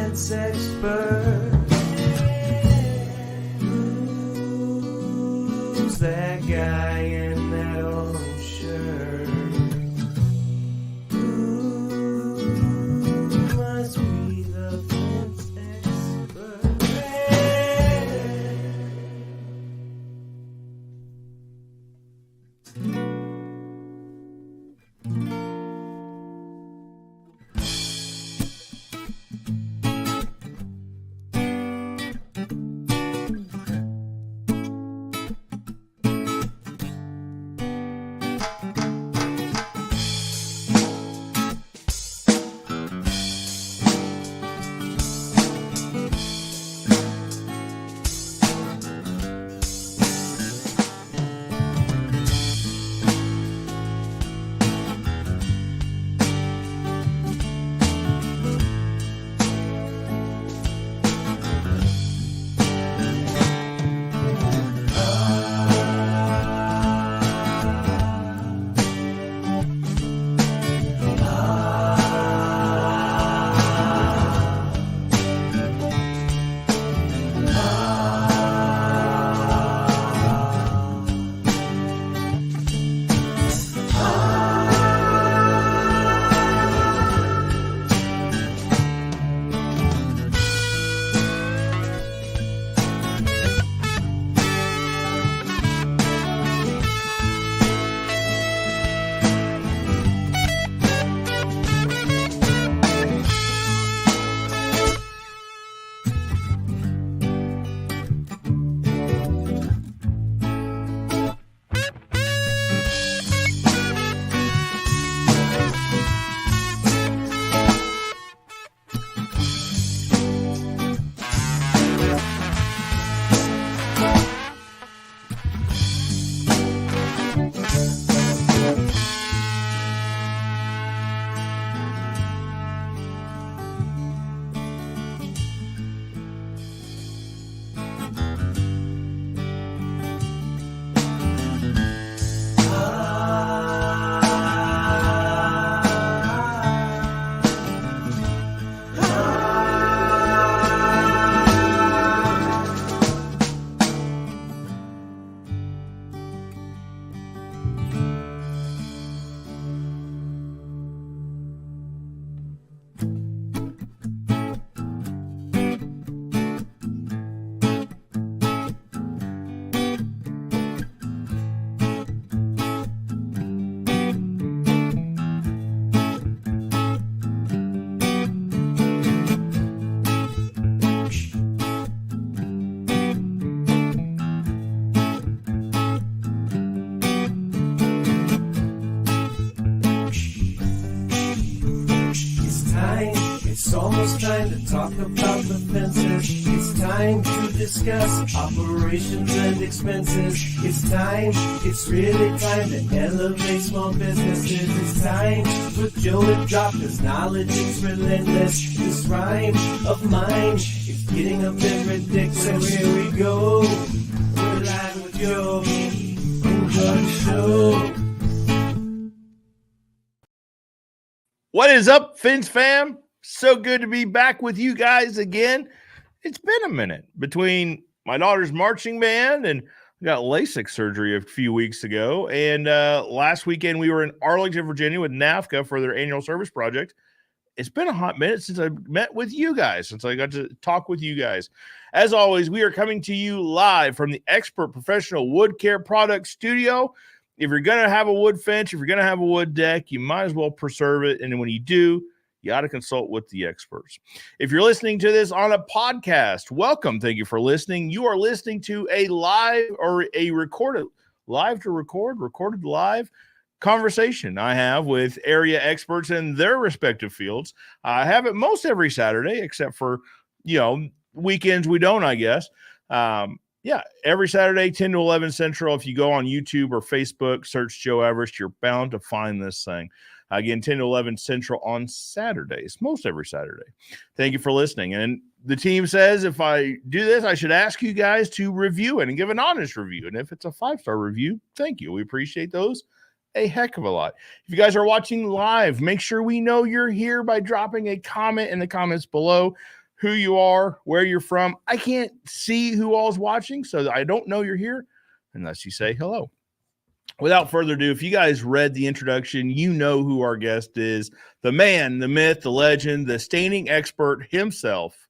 fence expert. Who's that guy in that orange shirt? Who must be the fence expert? It's almost time to talk about the fences. It's time to discuss operations and expenses. It's really time to elevate small businesses. It's time for Joe to drop his knowledge. It's relentless. This rhyme of mine is getting a bit ridiculous. So here we go. We're live with Joe. Enjoy the show. What is up, Fins fam? So good to be back with you guys again. It's been a minute between my daughter's marching band and I got LASIK surgery a few weeks ago. And last weekend we were in Arlington, Virginia with NAFCA for their annual service project. It's been a hot minute since I met with you guys, since I got to talk with you guys. As always, we are coming to you live from the Expert Professional Wood Care Products Studio. If you're going to have a wood fence, if you're going to have a wood deck, you might as well preserve it. And when you do, you got to consult with the experts. If you're listening to this on a podcast, welcome. Thank you for listening. You are listening to a live or a recorded conversation I have with area experts in their respective fields. I have it most every Saturday, except for, weekends we don't, I guess. Every Saturday, 10 to 11 Central. If you go on YouTube or Facebook, search Joe Everest, you're bound to find this thing. Again, 10 to 11 Central on Saturdays, most every Saturday. Thank you for listening. And the team says if I do this, I should ask you guys to review it and give an honest review. And if it's a 5-star review, thank you. We appreciate those a heck of a lot. If you guys are watching live, make sure we know you're here by dropping a comment in the comments below. who you are, where you're from. I can't see who all's watching, so I don't know you're here unless you say hello. Without further ado, if you guys read the introduction, you know who our guest is. The man, the myth, the legend, the staining expert himself,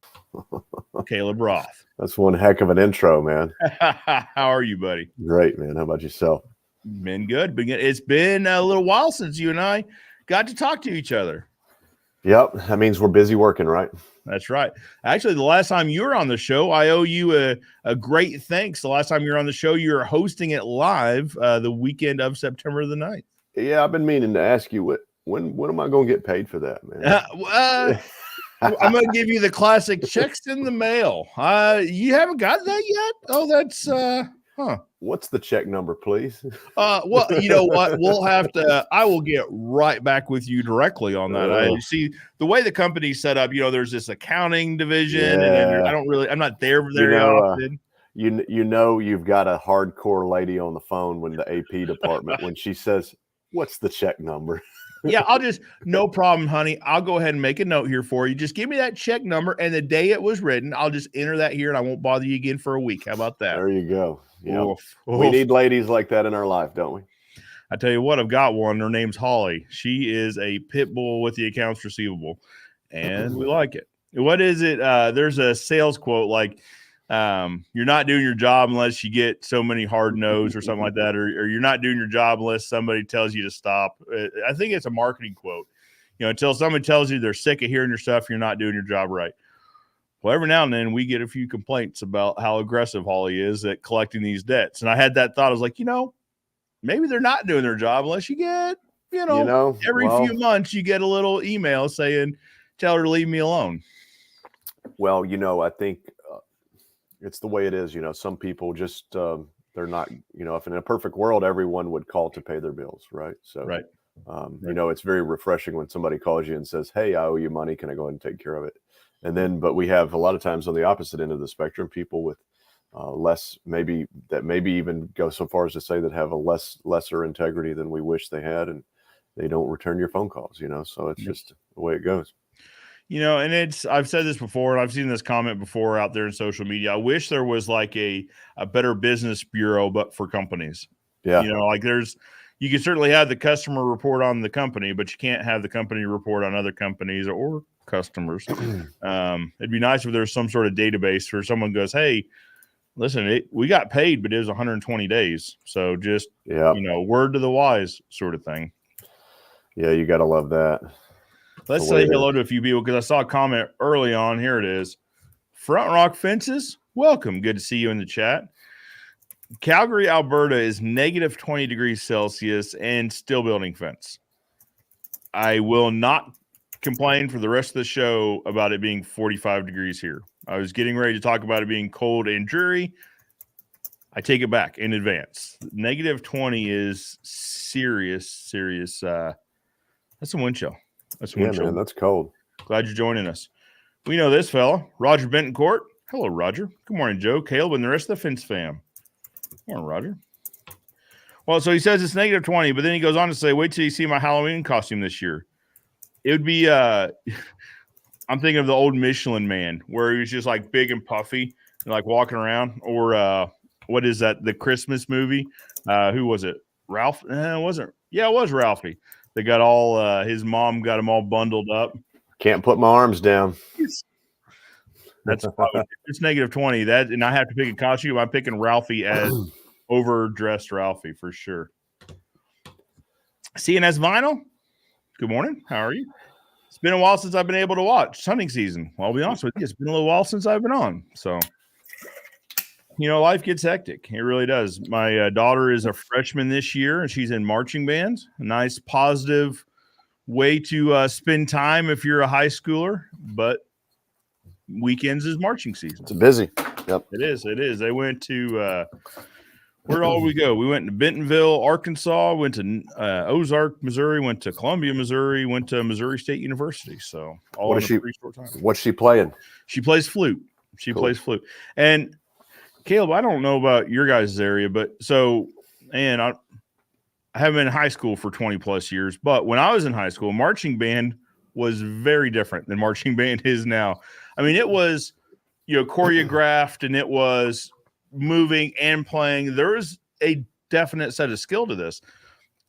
Caleb Roth. That's one heck of an intro, man. How are you, buddy? Great, man. How about yourself? Been good. It's been a little while since you and I got to talk to each other. Yep. That means we're busy working, right? That's right. Actually, the last time you were on the show, I owe you a great thanks. The last time you were on the show, you were hosting it live the weekend of September the 9th. Yeah, I've been meaning to ask you, when am I going to get paid for that, man? I'm going to give you the classic checks in the mail. You haven't got that yet? Oh, that's What's the check number, please? Well, you know what? I will get right back with you directly on that. I see the way the company's set up, there's this accounting division, and I'm not there very often. You know, you've got a hardcore lady on the phone when the AP department, when she says, what's the check number? Yeah, no problem, honey. I'll go ahead and make a note here for you. Just give me that check number and the day it was written. I'll just enter that here and I won't bother you again for a week. How about that? There you go. Yeah. Oof. We need ladies like that in our life, don't we? I tell you what, I've got one. Her name's Holly. She is a pit bull with the accounts receivable, and we like it. What is it? There's a sales quote like, you're not doing your job unless you get so many hard no's or something like that, or you're not doing your job unless somebody tells you to stop. I think it's a marketing quote. Until somebody tells you they're sick of hearing your stuff, you're not doing your job right. Well, every now and then we get a few complaints about how aggressive Holly is at collecting these debts. And I had that thought. I was like, maybe they're not doing their job unless you get, every few months you get a little email saying, tell her to leave me alone. Well, I think it's the way it is. Some people just, they're not, if in a perfect world, everyone would call to pay their bills. Right. So, right. It's very refreshing when somebody calls you and says, hey, I owe you money. Can I go ahead and take care of it? And then, but we have a lot of times on the opposite end of the spectrum, people with less, maybe even go so far as to say that have a lesser integrity than we wish they had, and they don't return your phone calls. So it's just the way it goes. And I've said this before, and I've seen this comment before out there in social media. I wish there was like a better business bureau, but for companies. Yeah, you can certainly have the customer report on the company, but you can't have the company report on other companies or customers. It'd be nice if there's some sort of database where someone goes, hey, listen, we got paid, but it was 120 days. So just, word to the wise sort of thing. Yeah, you got to love that. Let's say hello to a few people because I saw a comment early on. Here it is. Front Rock Fences, welcome. Good to see you in the chat. Calgary, Alberta is negative 20 degrees Celsius and still building fence. I will not complain for the rest of the show about it being 45 degrees here. I was getting ready to talk about it being cold and dreary. I take it back in advance. Negative 20 is serious. That's a wind chill. Man, that's cold. Glad you're joining us. We know this fella, Roger Bentoncourt. Hello, Roger. Good morning, Joe, Caleb, and the rest of the Fence fam. Good morning, Roger. Well, so he says it's negative 20, but then he goes on to say, wait till you see my Halloween costume this year. It would be, I'm thinking of the old Michelin Man, where he was just like big and puffy and like walking around. Or what is that? The Christmas movie? Who was it? Ralph? It wasn't. Yeah, it was Ralphie. They got all, his mom got him all bundled up. Can't put my arms down. That's it's negative 20. And I have to pick a costume. I'm picking Ralphie as overdressed Ralphie for sure. CNS Vinyl. Good morning. How are you? It's been a while since I've been able to watch hunting season. Well, I'll be honest with you, it's been a little while since I've been on. So, life gets hectic. It really does. My daughter is a freshman this year, and she's in marching band. A nice, positive way to spend time if you're a high schooler. But weekends is marching season. It's busy. Yep. It is. They went to where'd all we go? We went to Bentonville, Arkansas, went to Ozark, Missouri, went to Columbia, Missouri, went to Missouri State University. So all in a pretty short time. What's she playing? She plays flute. Plays flute. And Caleb, I don't know about your guys' area, but I haven't been in high school for 20 plus years, but when I was in high school, marching band was very different than marching band is now. I mean, it was, choreographed, and it was moving and playing. There is a definite set of skill to this.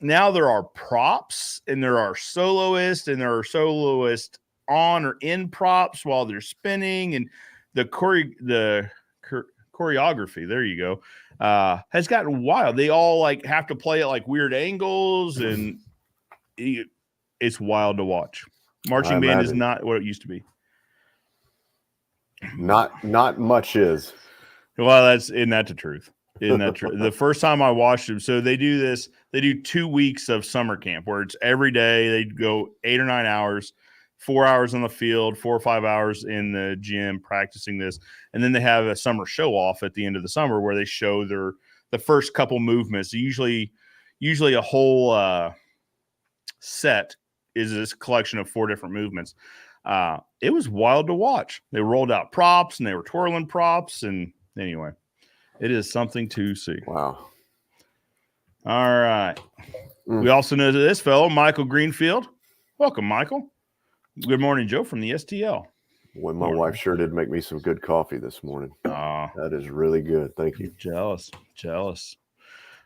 Now there are props, and there are soloists, and there are soloists on or in props while they're spinning, and the choreography, there you go, has gotten wild. They all like have to play at like weird angles, and it's wild to watch. Marching band is not what it used to be. Not much is. Well, isn't that the truth? Isn't that true? The first time I watched them, so they do 2 weeks of summer camp where it's every day. They go 8 or 9 hours, 4 hours on the field, 4 or 5 hours in the gym practicing this. And then they have a summer show off at the end of the summer where they show the first couple movements. Usually a whole set is this collection of 4 different movements. It was wild to watch. They rolled out props and they were twirling props. And anyway, it is something to see. Wow. All right. We also know this fellow, Michael Greenfield. Welcome, Michael. Good morning, Joe, from the STL. When my wife sure did make me some good coffee this morning. That is really good. Thank you. Jealous.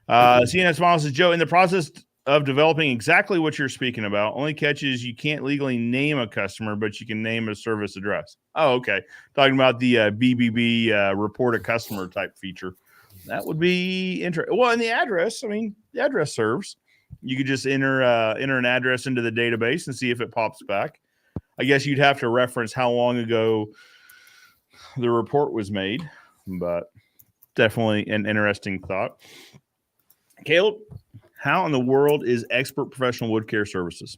CNN Smiles says, Joe, in the process of developing exactly what you're speaking about, only catch is you can't legally name a customer, but you can name a service address. Oh, okay. Talking about the BBB report a customer type feature. That would be interesting. Well, and the address, the address serves. You could just enter an address into the database and see if it pops back. I guess you'd have to reference how long ago the report was made, but definitely an interesting thought. Caleb, how in the world is Expert Professional Wood Care Services?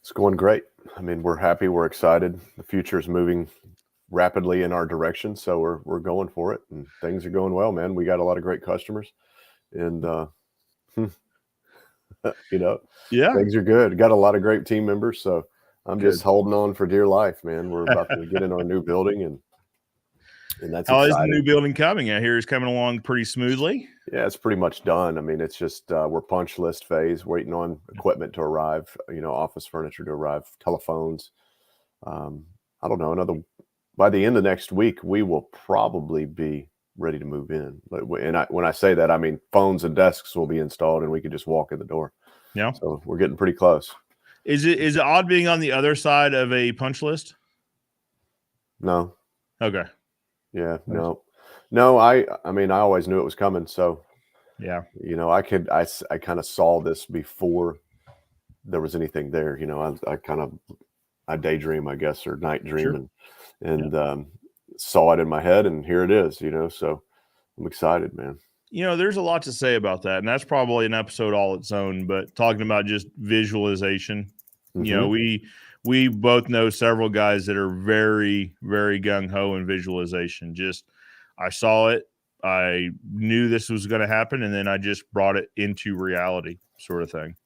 It's going great. We're happy. We're excited. The future is moving rapidly in our direction, so we're going for it, and things are going well, man. We got a lot of great customers, and yeah, things are good. Got a lot of great team members, so I'm just holding on for dear life, man. We're about to get in our new building, and that's how exciting. Is the new building coming? I hear it's coming along pretty smoothly. Yeah, it's pretty much done. It's just we're punch list phase, waiting on equipment to arrive, office furniture to arrive, telephones. I don't know, by the end of next week, we will probably be ready to move in. And when I say that, I mean phones and desks will be installed, and we can just walk in the door. Yeah. So we're getting pretty close. Is it odd being on the other side of a punch list? No. Okay. Yeah. No. I always knew it was coming. So yeah. I kind of saw this before there was anything there. I daydream, I guess, or night dream, and saw it in my head, and here it is. So I'm excited, man. There's a lot to say about that, and that's probably an episode all its own. But talking about just visualization, we both know several guys that are very, very gung ho in visualization. Just I saw it, I knew this was going to happen, and then I just brought it into reality, sort of thing.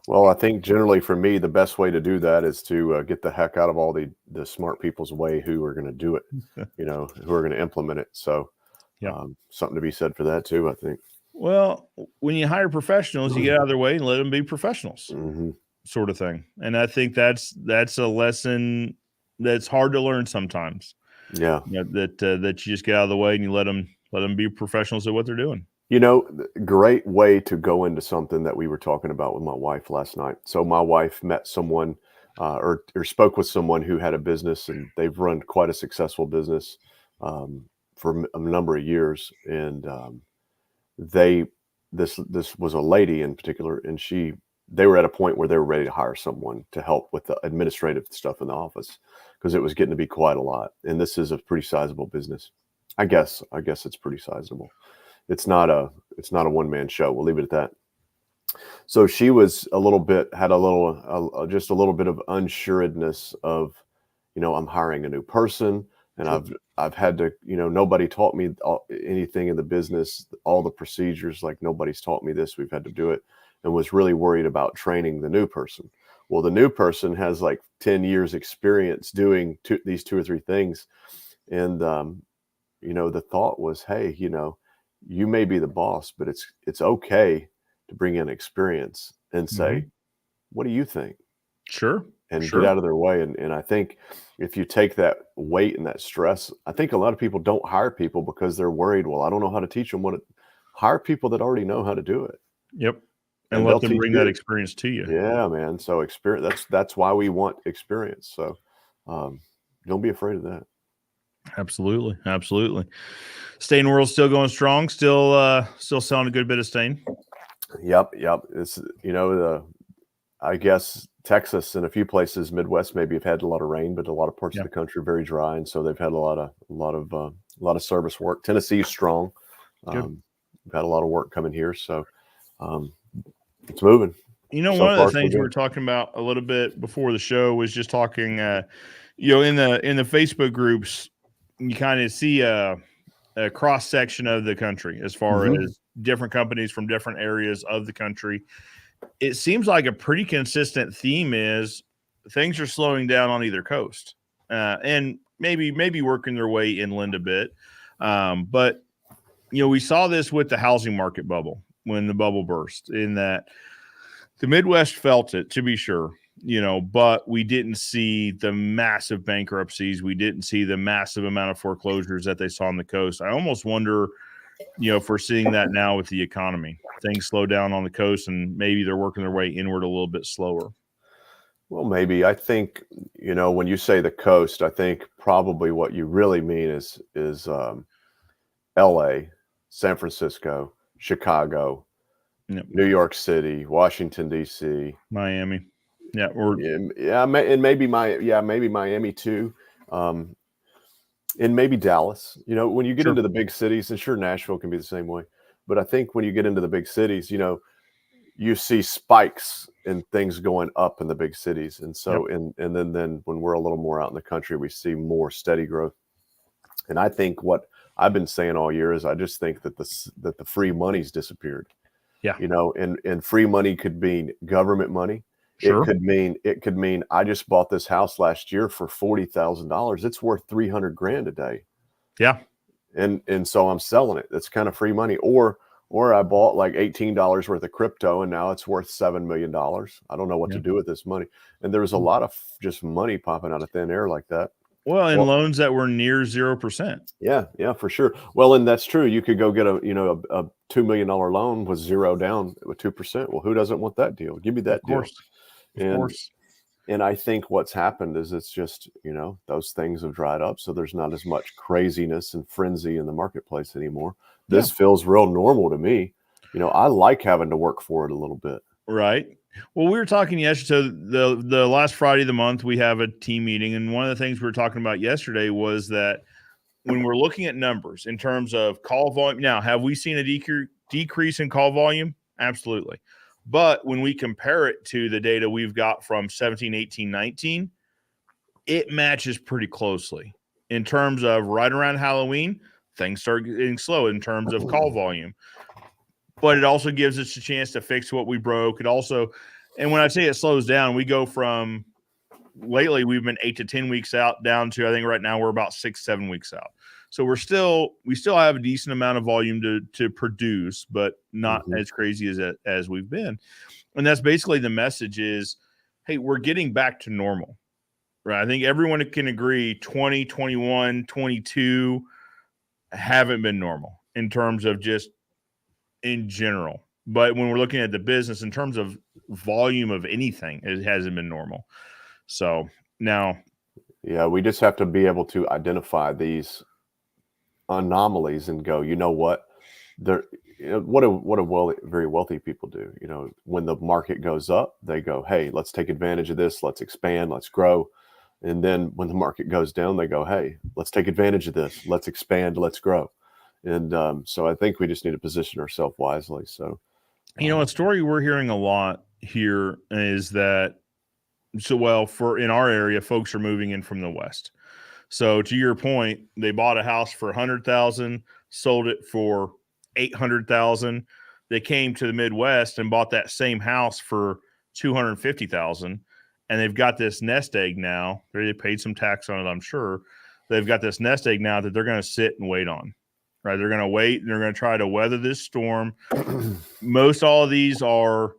Well, I think generally for me, the best way to do that is to get the heck out of all the smart people's way who are going to do it, who are going to implement it. So something to be said for that too, I think. Well, when you hire professionals, you get out of their way and let them be professionals, sort of thing. And I think that's a lesson that's hard to learn sometimes. Yeah. That you just get out of the way and you let them be professionals at what they're doing. Great way to go into something that we were talking about with my wife last night. So my wife met someone or spoke with someone who had a business, and they've run quite a successful business for a number of years. And this was a lady in particular, and they were at a point where they were ready to hire someone to help with the administrative stuff in the office, because it was getting to be quite a lot. And this is a pretty sizable business. I guess it's pretty sizable. It's not a one-man show. We'll leave it at that. So she was just a little bit of unsureness of, I'm hiring a new person, and I've had to, nobody taught me anything in the business, all the procedures, like nobody's taught me this. We've had to do it, and was really worried about training the new person. Well, the new person has like 10 years experience doing these 2 or 3 things. And, the thought was, hey, you may be the boss, but it's okay to bring in experience and say, what do you think? Sure. and Sure. get out of their way. And I think if you take that weight and that stress, I think a lot of people don't hire people because they're worried. Well, I don't know how to teach them hire people that already know how to do it. Yep. And And let they'll them teach bring that you. experience to you. Yeah, man. So experience, that's why we want experience. So don't be afraid of that. Absolutely. Absolutely. Stain world's still going strong, still selling a good bit of stain. Yep. It's, I guess Texas and a few places, Midwest maybe have had a lot of rain, but a lot of parts Yeah. of the country are very dry, and so they've had a lot of service work. Tennessee is strong. Good. We've had a lot of work coming here, so it's moving. So One of the far, so things we were good. talking about a little bit before the show was just talking, in the Facebook groups, you kind of see a cross section of the country as far Mhm. as different companies from different areas of the country. It seems like a pretty consistent theme is things are slowing down on either coast, and maybe working their way inland a bit. But we saw this with the housing market bubble when the bubble burst, in that the Midwest felt it, to be sure, but we didn't see the massive bankruptcies. We didn't see the massive amount of foreclosures that they saw on the coast. I almost wonder, if we're seeing that now with the economy, things slow down on the coast and maybe they're working their way inward a little bit slower. Well, maybe. I think, when you say the coast, I think probably what you really mean is L.A., San Francisco, Chicago, Yep. New York City, Washington D.C., Miami. Yeah. Or and maybe Miami too, um, and maybe Dallas. When you get sure. into the big cities, and sure, Nashville can be the same way, but I think when you get into the big cities, you see spikes and things going up in the big cities, and Yep. so and then when we're a little more out in the country, we see more steady growth. And I think what I've been saying all year is I just think that the free money's disappeared. Yeah. And free money could mean government money. Sure. It could mean I just bought this house last year for $40,000. It's worth 300 grand a day. Yeah. And so I'm selling it. That's kind of free money. Or I bought like $18 worth of crypto and now it's worth $7 million. I don't know what to do with this money. And there's a lot of just money popping out of thin air like that. Well, and loans that were near 0%. Yeah, for sure. Well, and that's true. You could go get a $2 million loan with zero down with 2%. Well, who doesn't want that deal? Give me that deal. Of course. And I think what's happened is it's just, those things have dried up. So there's not as much craziness and frenzy in the marketplace anymore. This feels real normal to me. I like having to work for it a little bit. Right. Well, we were talking yesterday. So the last Friday of the month, we have a team meeting. And one of the things we were talking about yesterday was that when we're looking at numbers in terms of call volume, now, have we seen a decrease in call volume? Absolutely. But when we compare it to the data we've got from 17, 18, 19, it matches pretty closely in terms of right around Halloween, things start getting slow in terms of call volume. But it also gives us a chance to fix what we broke. It also, and when I say it slows down, we go from lately we've been 8 to 10 weeks out down to, I think right now we're about 6-7 weeks out. So we still have a decent amount of volume to produce, but not as crazy as we've been. And that's basically the message is, hey, we're getting back to normal, right? I think everyone can agree 20, 21, 22 haven't been normal in terms of just in general. But when we're looking at the business in terms of volume of anything, it hasn't been normal. So now, yeah, we just have to be able to identify these anomalies and go, you know what? What do very wealthy people do? When the market goes up, they go, hey, let's take advantage of this. Let's expand. Let's grow. And then when the market goes down, they go, hey, let's take advantage of this. Let's expand. Let's grow. And so I think we just need to position ourselves wisely. So, a story we're hearing a lot here is that, in our area, folks are moving in from the West. So to your point, they bought a house for $100,000, sold it for $800,000. They came to the Midwest and bought that same house for $250,000, and they've got this nest egg now. They paid some tax on it, I'm sure. They've got this nest egg now that they're going to sit and wait on. Right? They're going to wait and they're going to try to weather this storm. Most all of these are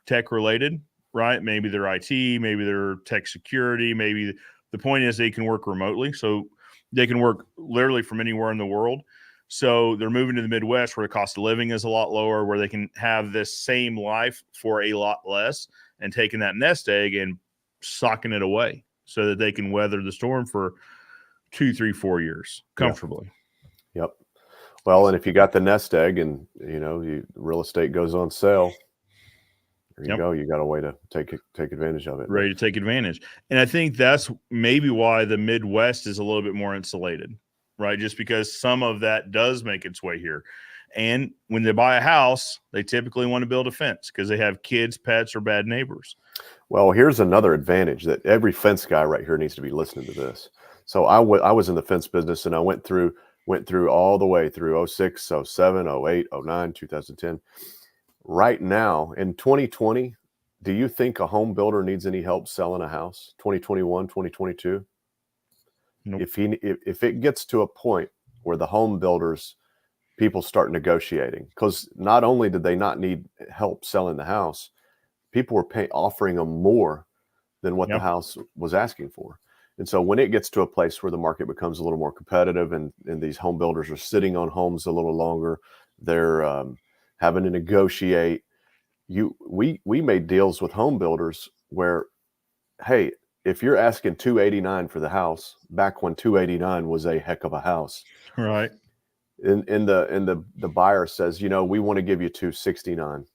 tech related. right? Maybe they're IT, maybe they're tech security, maybe the point is they can work remotely. So they can work literally from anywhere in the world. So they're moving to the Midwest where the cost of living is a lot lower, where they can have this same life for a lot less, and taking that nest egg and socking it away so that they can weather the storm for 2, 3, 4 years comfortably. Yep. Well, and if you got the nest egg and, real estate goes on sale, there you go. You got a way to take advantage of it. Ready to take advantage. And I think that's maybe why the Midwest is a little bit more insulated, right? Just because some of that does make its way here. And when they buy a house, they typically want to build a fence because they have kids, pets, or bad neighbors. Well, here's another advantage that every fence guy right here needs to be listening to this. So I was in the fence business, and I went through all the way through 06, 07, 08, 09, 2010. Right now in 2020, do you think a home builder needs any help selling a house? 2021, 2022? Nope. If it gets to a point where the home builders, people start negotiating, because not only did they not need help selling the house, people were offering them more than what the house was asking for. And so when it gets to a place where the market becomes a little more competitive and these home builders are sitting on homes a little longer, they're having to negotiate. We made deals with home builders where, hey, if you're asking $289 for the house, back when $289 was a heck of a house, right? And the buyer says, we want to give you $269.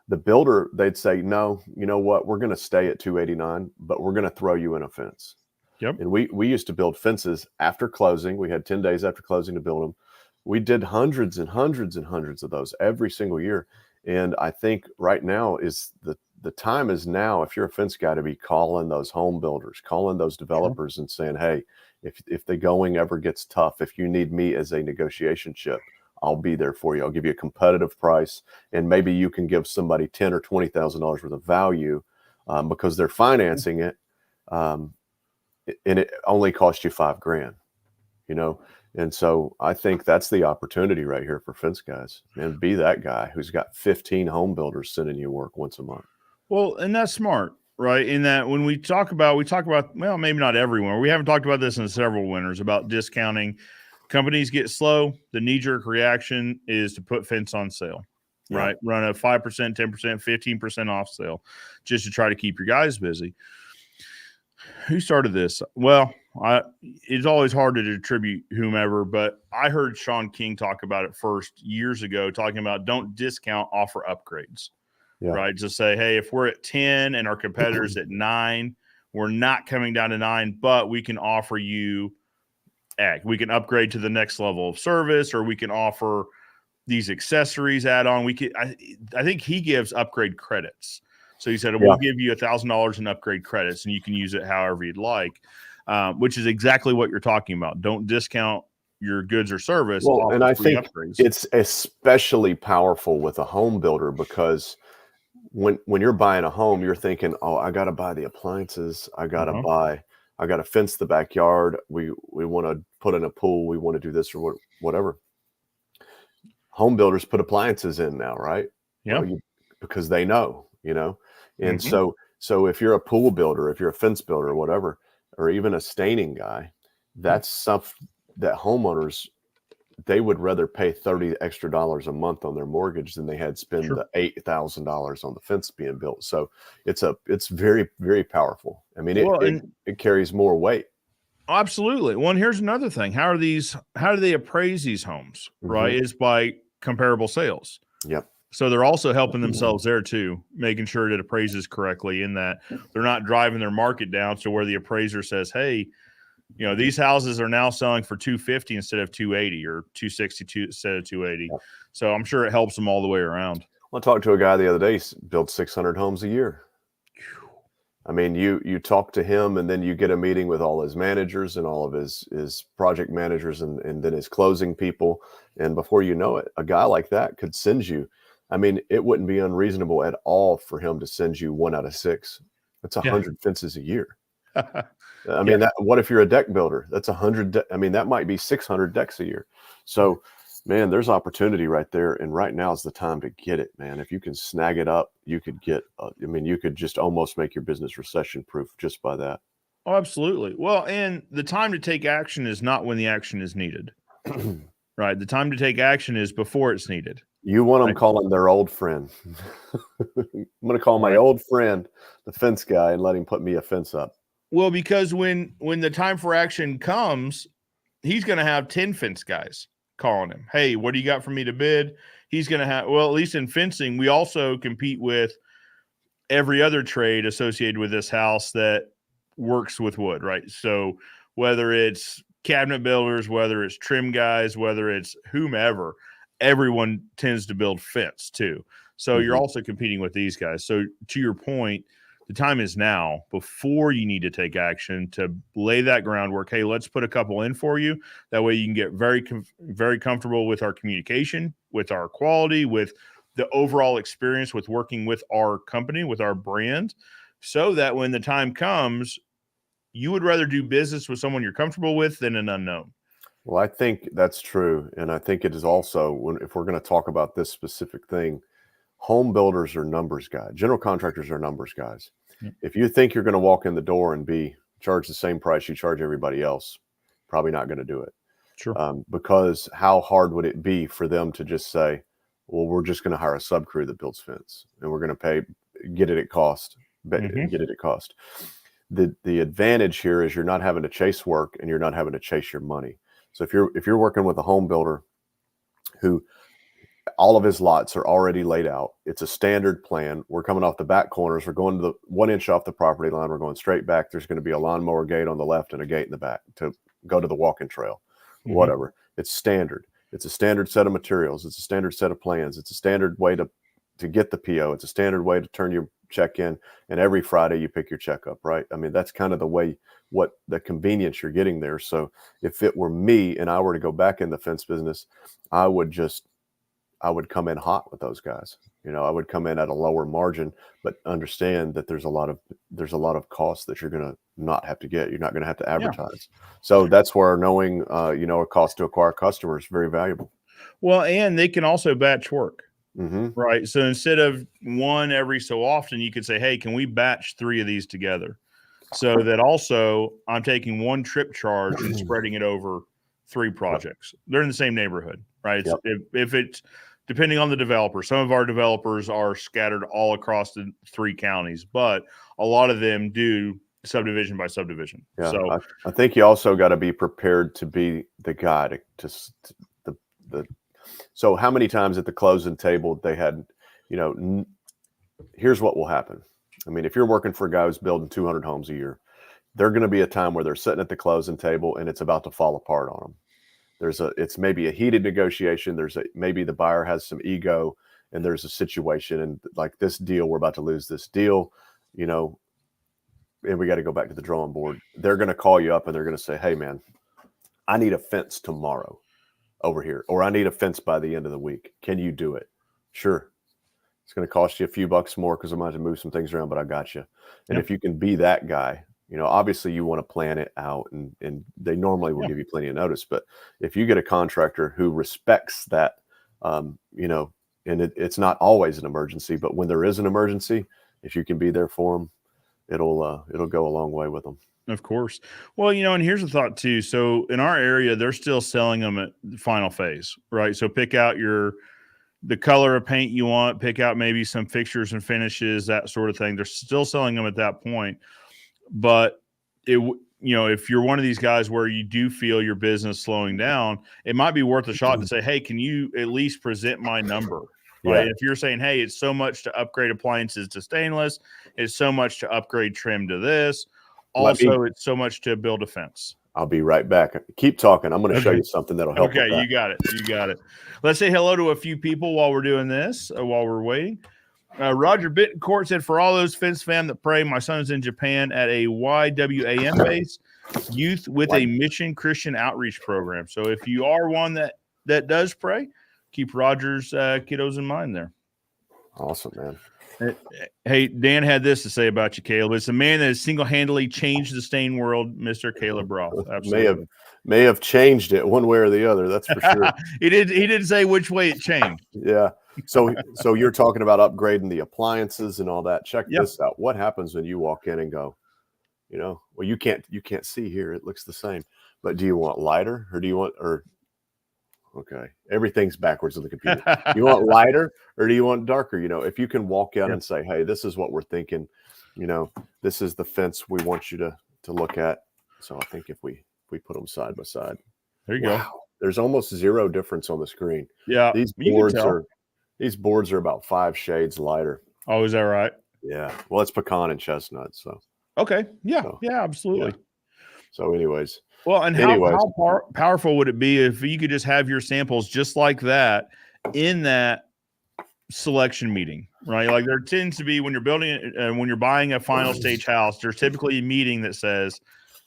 The builder, they'd say, no, you know what? We're going to stay at $289, but we're going to throw you in a fence. Yep. And we used to build fences after closing. We had 10 days after closing to build them. We did hundreds and hundreds and hundreds of those every single year. And I think right now is the time is now, if you're a fence guy, to be calling those home builders, calling those developers and saying, hey, if the going ever gets tough, if you need me as a negotiation chip, I'll be there for you. I'll give you a competitive price, and maybe you can give somebody $10,000 or $20,000 worth of value because they're financing it, and it only cost you $5,000. And so I think that's the opportunity right here for fence guys, and be that guy who's got 15 home builders sending you work once a month. Well, and that's smart, right? In that when we talk about, well, maybe not everyone. We haven't talked about this in several winters about discounting. Companies get slow. The knee-jerk reaction is to put fence on sale, right? Run a 5%, 10%, 15% off sale just to try to keep your guys busy. Who started this? Well, it's always hard to attribute whomever, but I heard Sean King talk about it first years ago, talking about don't discount, offer upgrades, right? Just say, hey, if we're at 10 and our competitor's at 9, we're not coming down to 9, but we can offer you we can upgrade to the next level of service, or we can offer these accessories add-on. I think he gives upgrade credits. So he said, we'll give you $1,000 in upgrade credits and you can use it however you'd like, which is exactly what you're talking about. Don't discount your goods or service. Well, and I think upgrades. It's especially powerful with a home builder, because when you're buying a home, you're thinking, oh, I got to buy the appliances. I got to fence the backyard. We want to put in a pool. We want to do this or whatever. Home builders put appliances in now, right? Yeah. Because they know, and so if you're a pool builder, if you're a fence builder or whatever, or even a staining guy, that's stuff that homeowners, they would rather pay $30 extra a month on their mortgage than they had spend the $8,000 on the fence being built. So it's very, very powerful. I mean, it carries more weight. Absolutely. Well, and here's another thing. How do they appraise these homes? Right. Is by comparable sales. Yep. So they're also helping themselves there too, making sure that it appraises correctly, in that they're not driving their market down to where the appraiser says, hey, these houses are now selling for $250 instead of $280, or $262 instead of $280. Yep. So I'm sure it helps them all the way around. I talked to a guy the other day, builds 600 homes a year. I mean, you talk to him, and then you get a meeting with all his managers and all of his project managers and then his closing people. And before you know it, a guy like that could send you, I mean, it wouldn't be unreasonable at all for him to send you 1 out of 6. That's 100 fences a year. I mean, what if you're a deck builder? That's 100. I mean, that might be 600 decks a year. So Man, there's opportunity right there, and right now is the time to get it, man. If you can snag it up, you could get. You could just almost make your business recession-proof just by that. Oh, absolutely. Well, and the time to take action is not when the action is needed, right? The time to take action is before it's needed. You want them Right. calling their old friend. I'm going to call my Right. old friend, the fence guy, and let him put me a fence up. Well, because when the time for action comes, he's going to have 10 fence guys calling him. Hey, what do you got for me to bid? He's going to have, well, at least in fencing, we also compete with every other trade associated with this house that works with wood, right? So whether it's cabinet builders, whether it's trim guys, whether it's whomever, everyone tends to build fence too. So you're also competing with these guys. So to your point, the time is now before you need to take action to lay that groundwork. Hey, let's put a couple in for you. That way you can get very comfortable with our communication, with our quality, with the overall experience with working with our company, with our brand, so that when the time comes, you would rather do business with someone you're comfortable with than an unknown. Well, I think that's true. And I think it is also, if we're going to talk about this specific thing, home builders are numbers guys. General contractors are numbers guys. Yep. If you think you're going to walk in the door and be charged the same price you charge everybody else, probably not going to do it. Sure. Because how hard would it be for them to just say, well, we're just going to hire a sub crew that builds fence and we're going to get it at cost, get it at cost. The advantage here is you're not having to chase work and you're not having to chase your money. So if you're working with a home builder who all of his lots are already laid out, it's a standard plan. We're coming off the back corners. We're going to the 1 inch off the property line. We're going straight back. There's going to be a lawnmower gate on the left and a gate in the back to go to the walking trail, whatever. It's standard. It's a standard set of materials. It's a standard set of plans. It's a standard way to get the PO. It's a standard way to turn your check in. And every Friday you pick your check up, right? I mean, that's kind of the way, what the convenience you're getting there. So if it were me and I were to go back in the fence business, I would come in hot with those guys. I would come in at a lower margin, but understand that there's a lot of costs that you're going to not have to get. You're not going to have to advertise. Yeah. So that's where knowing, a cost to acquire customer is very valuable. Well, and they can also batch work, right? So instead of one every so often, you could say, hey, can we batch 3 of these together? So that also I'm taking one trip charge and spreading it over 3 projects. They're in the same neighborhood, right? If it's depending on the developer, some of our developers are scattered all across the 3 counties, but a lot of them do subdivision by subdivision. Yeah, so I think you also got to be prepared to be the guy so how many times at the closing table they had, here's what will happen. I mean, if you're working for a guy who's building 200 homes a year, there's going to be a time where they're sitting at the closing table and it's about to fall apart on them. It's maybe a heated negotiation. Maybe the buyer has some ego and there's a situation and like this deal, we're about to lose this deal, and we got to go back to the drawing board. They're going to call you up and they're going to say, hey man, I need a fence tomorrow over here, or I need a fence by the end of the week. Can you do it? Sure. It's going to cost you a few bucks more because I might have to move some things around, but I got you. And if you can be that guy, obviously you want to plan it out and they normally will give you plenty of notice. But if you get a contractor who respects that, and it's not always an emergency, but when there is an emergency, if you can be there for them, it'll go a long way with them. Of course. Well, and here's a thought too. So in our area, they're still selling them at the final phase, right? So pick out the color of paint you want, pick out maybe some fixtures and finishes, that sort of thing. They're still selling them at that point. But if you're one of these guys where you do feel your business slowing down, it might be worth a shot to say, hey, can you at least present my number? Right. If you're saying, hey, it's so much to upgrade appliances to stainless, it's so much to upgrade trim to this. Also, it's so much to build a fence. I'll be right back. Keep talking. I'm going to show you something that'll help. Okay, you got it. Let's say hello to a few people while we're doing this, while we're waiting. Roger Bittencourt said, for all those fence fam that pray, my son is in Japan at a YWAM base, Youth with a Mission Christian Outreach Program. So if you are one that does pray, keep Roger's kiddos in mind there. Awesome, man. Hey, Dan had this to say about you, Caleb. It's a man that has single-handedly changed the stain world, Mr. Caleb Roth. Absolutely. May have changed it one way or the other. That's for sure. He did say which way it changed. Yeah. So you're talking about upgrading the appliances and all that. Check Yeah. this out. What happens when you walk in and go, well, you can't see here. It looks the same. But do you want lighter or do you want okay, everything's backwards on the computer. Do you want lighter or do you want darker? If you can walk out and say, hey, this is what we're thinking, this is the fence we want you to look at. So I think if we put them side by side, there you go. There's almost zero difference on the screen. Yeah. These boards are about 5 shades lighter. Oh, is that right? Yeah. Well, it's pecan and chestnut. So okay. Yeah. Yeah, absolutely. Yeah. So anyways. Well, and how powerful would it be if you could just have your samples just like that in that selection meeting, right? Like there tends to be when you're buying a final stage house, there's typically a meeting that says,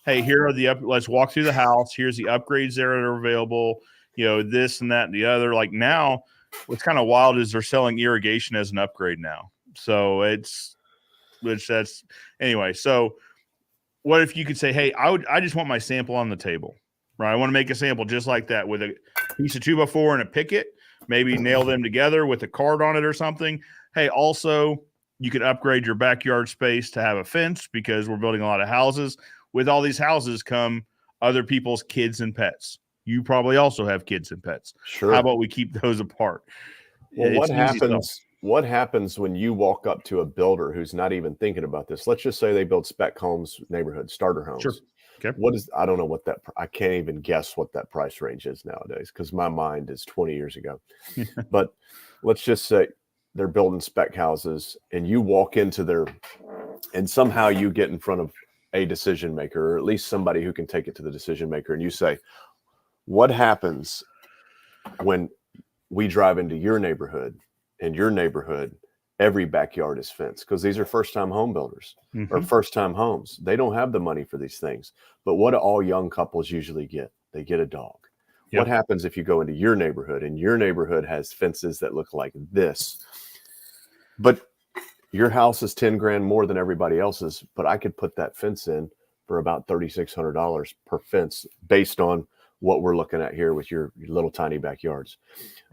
hey, here are let's walk through the house. Here's the upgrades that are available, this and that and the other. Like now, what's kind of wild is they're selling irrigation as an upgrade now. So anyway. So what if you could say, hey, I just want my sample on the table, right? I want to make a sample just like that with a piece of 2x4 and a picket, maybe nail them together with a card on it or something. Hey, also you could upgrade your backyard space to have a fence because we're building a lot of houses. With all these houses come other people's kids and pets. You probably also have kids and pets. Sure. How about we keep those apart? Well, what happens when you walk up to a builder who's not even thinking about this? Let's just say they build spec homes, neighborhood starter homes. Sure. Okay. I don't know I can't even guess what that price range is nowadays because my mind is 20 years ago. But let's just say they're building spec houses and you walk into and somehow you get in front of a decision maker, or at least somebody who can take it to the decision maker. And you say, what happens when we drive into your neighborhood? In your neighborhood, every backyard is fenced because these are first-time home builders or first-time homes. They don't have the money for these things. But what do all young couples usually get? They get a dog. Yep. What happens if you go into your neighborhood and your neighborhood has fences that look like this? But your house is 10 grand more than everybody else's, but I could put that fence in for about $3,600 per fence based on what we're looking at here with your little tiny backyards.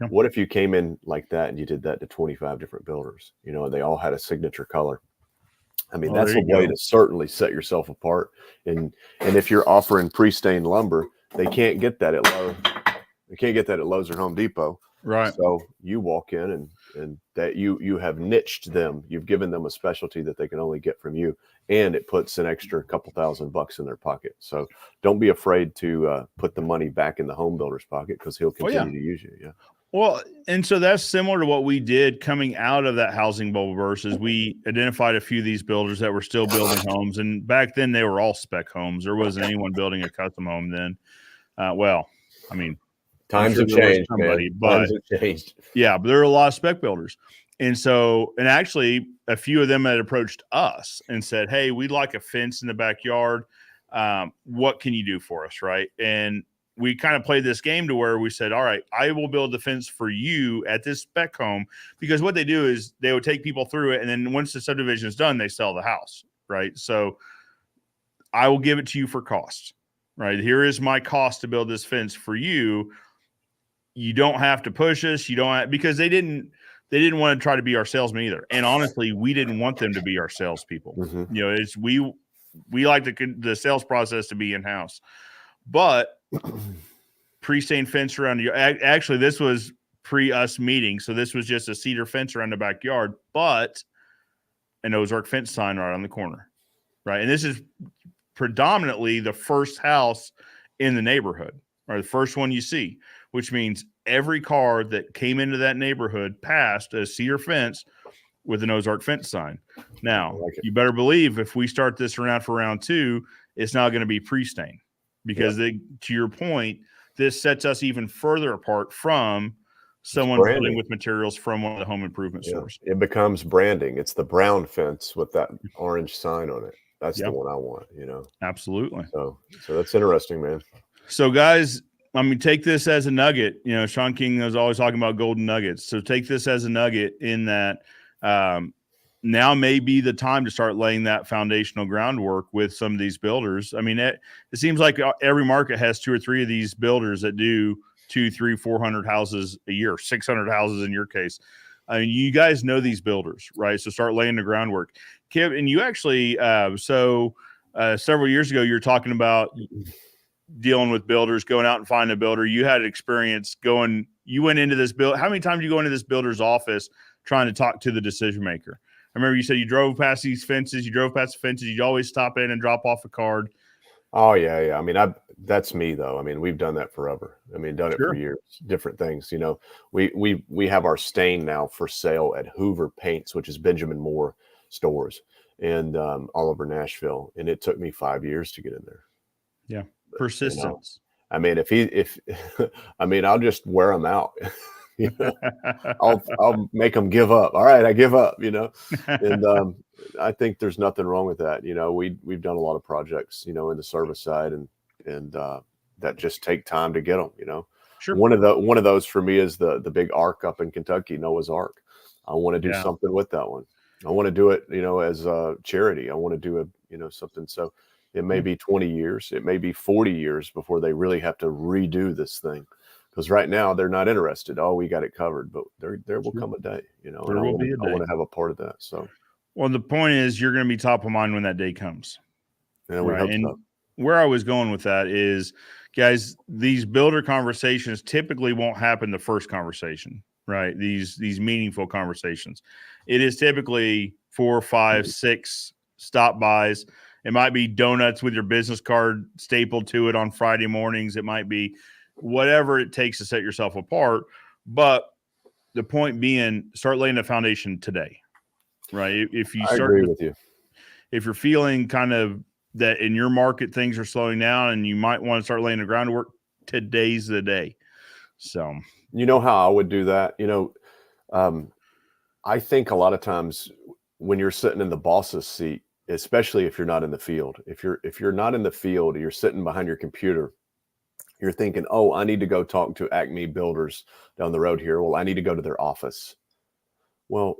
Yep. What if you came in like that and you did that to 25 different builders? They all had a signature color. I mean, that's a way to certainly set yourself apart. And if you're offering pre-stained lumber, they can't get that at Lowe's or Home Depot. Right. So you walk in and that you have niched them. You've given them a specialty that they can only get from you. And it puts an extra couple $1,000 in their pocket. So don't be afraid to put the money back in the home builder's pocket because he'll continue to use you. Yeah. Well, and so that's similar to what we did coming out of that housing bubble versus we identified a few of these builders that were still building homes. And back then they were all spec homes. There wasn't anyone building a custom home then. Times have changed, Times have changed. Yeah, but there are a lot of spec builders. And actually a few of them had approached us and said, hey, we'd like a fence in the backyard. What can you do for us? Right. And we kind of played this game to where we said, all right, I will build the fence for you at this spec home, because what they do is they would take people through it. And then once the subdivision is done, they sell the house. Right. So I will give it to you for cost. Right. Here is my cost to build this fence for you. You don't have to push us. Because they didn't want to try to be our salesman either. And honestly, we didn't want them to be our salespeople. Mm-hmm. We like the sales process to be in-house, but pre-stained fence around you. Actually, this was pre us meeting. So this was just a cedar fence around the backyard, but an Ozark fence sign right on the corner. Right. And this is predominantly the first house in the neighborhood, or the first one you see, which means every car that came into that neighborhood passed a cedar fence with an Ozark fence sign. Now, you better believe if we start this around for round 2, it's not going to be pre-stained, because to your point, this sets us even further apart from someone building with materials from one of the home improvement stores. It becomes branding. It's the brown fence with that orange sign on it. That's the one I want, Absolutely. So that's interesting, man. So guys, take this as a nugget. Sean King was always talking about golden nuggets. So take this as a nugget in that now may be the time to start laying that foundational groundwork with some of these builders. I mean, it seems like every market has 2 or 3 of these builders that do 200, 300, 400 houses a year, 600 houses in your case. I mean, you guys know these builders, right? So start laying the groundwork. Kim, and you actually, several years ago, you were talking about dealing with builders, going out and finding a builder. You had experience you went into this build. How many times did you go into this builder's office trying to talk to the decision maker? I remember you said you drove past these fences, you'd always stop in and drop off a card. Oh yeah. I mean, that's me though. I mean, we've done that forever. I mean, done it for years, different things. You know, we have our stain now for sale at Hoover Paints, which is Benjamin Moore stores, and all over Nashville. And it took me 5 years to get in there. Yeah. Persistence. I mean, I mean, I'll just wear them out. You know? I'll make them give up. All right, I give up. You know, and I think there's nothing wrong with that. You know, we've done a lot of projects, you know, in the service side, and that just take time to get them. You know, sure. One of those for me is the big Ark up in Kentucky, Noah's Ark. I want to do something with that one. I want to do it, you know, as a charity. I want to do something. So it may be 20 years, it may be 40 years before they really have to redo this thing. Because right now they're not interested. Oh, we got it covered, but there will come a day, you know. There will be a day. I want to have a part of that. So, well, the point is, you're going to be top of mind when that day comes. Yeah, we hope so. Where I was going with that is, guys, these builder conversations typically won't happen the first conversation, right? These meaningful conversations. It is typically 4, 5, 6 stop bys. It might be donuts with your business card stapled to it on Friday mornings. It might be whatever it takes to set yourself apart. But the point being, start laying the foundation today, right? I agree with you. If you're feeling kind of that in your market, things are slowing down and you might want to start laying the groundwork, today's the day. So, you know how I would do that? You know, I think a lot of times when you're sitting in the boss's seat, especially if you're not in the field, if you're not in the field, you're sitting behind your computer, you're thinking, oh, I need to go talk to Acme Builders down the road here. Well, I need to go to their office. Well,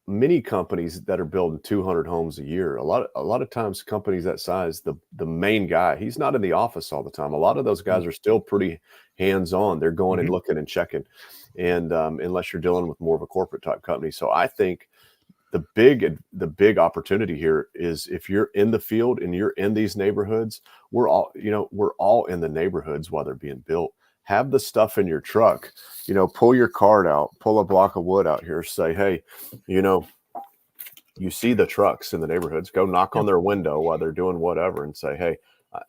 many companies that are building 200 homes a year, a lot of times companies that size, the main guy, he's not in the office all the time. A lot of those guys are still pretty hands-on. They're going and looking and checking, and unless you're dealing with more of a corporate type company. So I think the big opportunity here is if you're in the field and you're in these neighborhoods, we're all in the neighborhoods while they're being built. Have the stuff in your truck, you know, pull your card out, pull a block of wood out here, say, hey, you know, you see the trucks in the neighborhoods, go knock on their window while they're doing whatever and say, hey,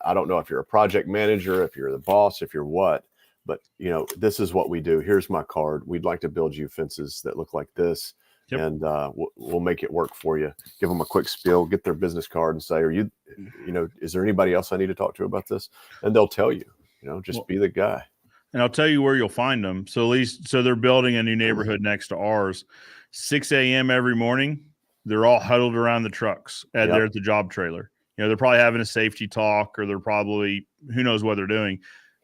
I don't know if you're a project manager, if you're the boss, if you're what, but you know, this is what we do. Here's my card. We'd like to build you fences that look like this. Yep. And we'll make it work for you. Give them a quick spiel, get their business card and say, is there anybody else I need to talk to about this? And they'll tell you, just be the guy. And I'll tell you where you'll find them. So they're building a new neighborhood next to ours, 6 a.m. every morning. They're all huddled around the trucks there at the job trailer. They're probably having a safety talk, or they're probably, who knows what they're doing.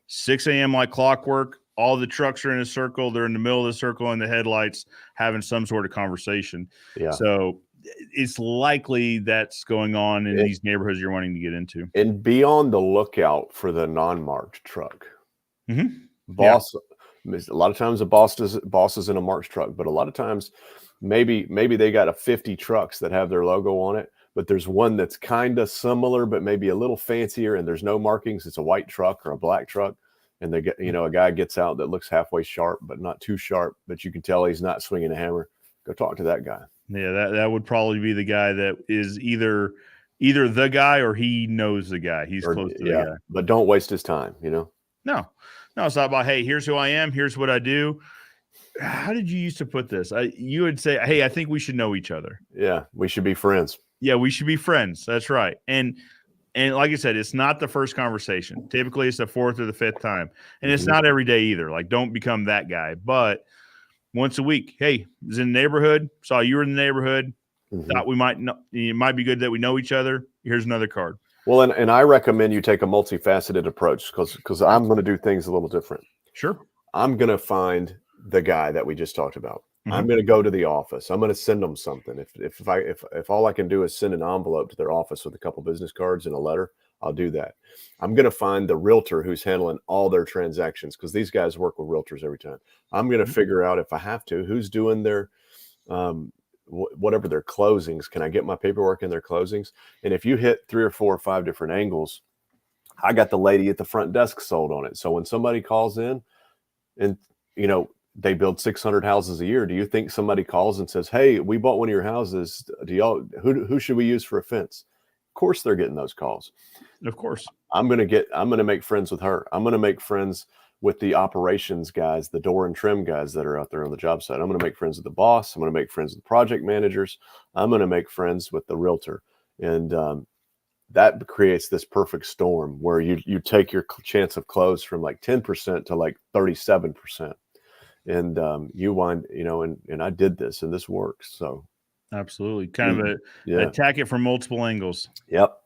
6 a.m. like clockwork. All the trucks are in a circle. They're in the middle of the circle in the headlights having some sort of conversation. Yeah. So it's likely that's going on in these neighborhoods you're wanting to get into. And be on the lookout for the non-marked truck. Mm-hmm. A lot of times the boss is in a marked truck, but a lot of times maybe they got 50 trucks that have their logo on it, but there's one that's kind of similar, but maybe a little fancier, and there's no markings. It's a white truck or a black truck. And they get, a guy gets out that looks halfway sharp, but not too sharp, but you can tell he's not swinging a hammer. Go talk to that guy. Yeah, that would probably be the guy that is either the guy or he knows the guy. He's close to the guy. But don't waste his time, No, it's not about, hey, here's who I am. Here's what I do. How did you used to put this? You would say, hey, I think we should know each other. Yeah, we should be friends. Yeah, we should be friends. That's right. And like I said, it's not the first conversation. Typically, it's the fourth or the fifth time. And it's not every day either. Like, don't become that guy. But once a week, hey, was in the neighborhood, saw you were in the neighborhood, thought we might know, it might be good that we know each other. Here's another card. Well, and I recommend you take a multifaceted approach because I'm going to do things a little different. Sure. I'm going to find the guy that we just talked about. I'm going to go to the office. I'm going to send them something. If all I can do is send an envelope to their office with a couple business cards and a letter, I'll do that. I'm going to find the realtor who's handling all their transactions, because these guys work with realtors every time. I'm going to figure out, if I have to, who's doing their whatever their closings. Can I get my paperwork in their closings? And if you hit 3 or 4 or 5 different angles, I got the lady at the front desk sold on it. So when somebody calls in and, they build 600 houses a year, do you think somebody calls and says, hey, we bought one of your houses, who should we use for a fence? Of course they're getting those calls. Of course. I'm going to make friends with her. I'm going to make friends with the operations guys, the door and trim guys that are out there on the job site. I'm going to make friends with the boss. I'm going to make friends with the project managers. I'm going to make friends with the realtor. And that creates this perfect storm where you take your chance of close from like 10% to like 37%. And you wind, and I did this, and this works. So absolutely. Kind of attack it from multiple angles. Yep.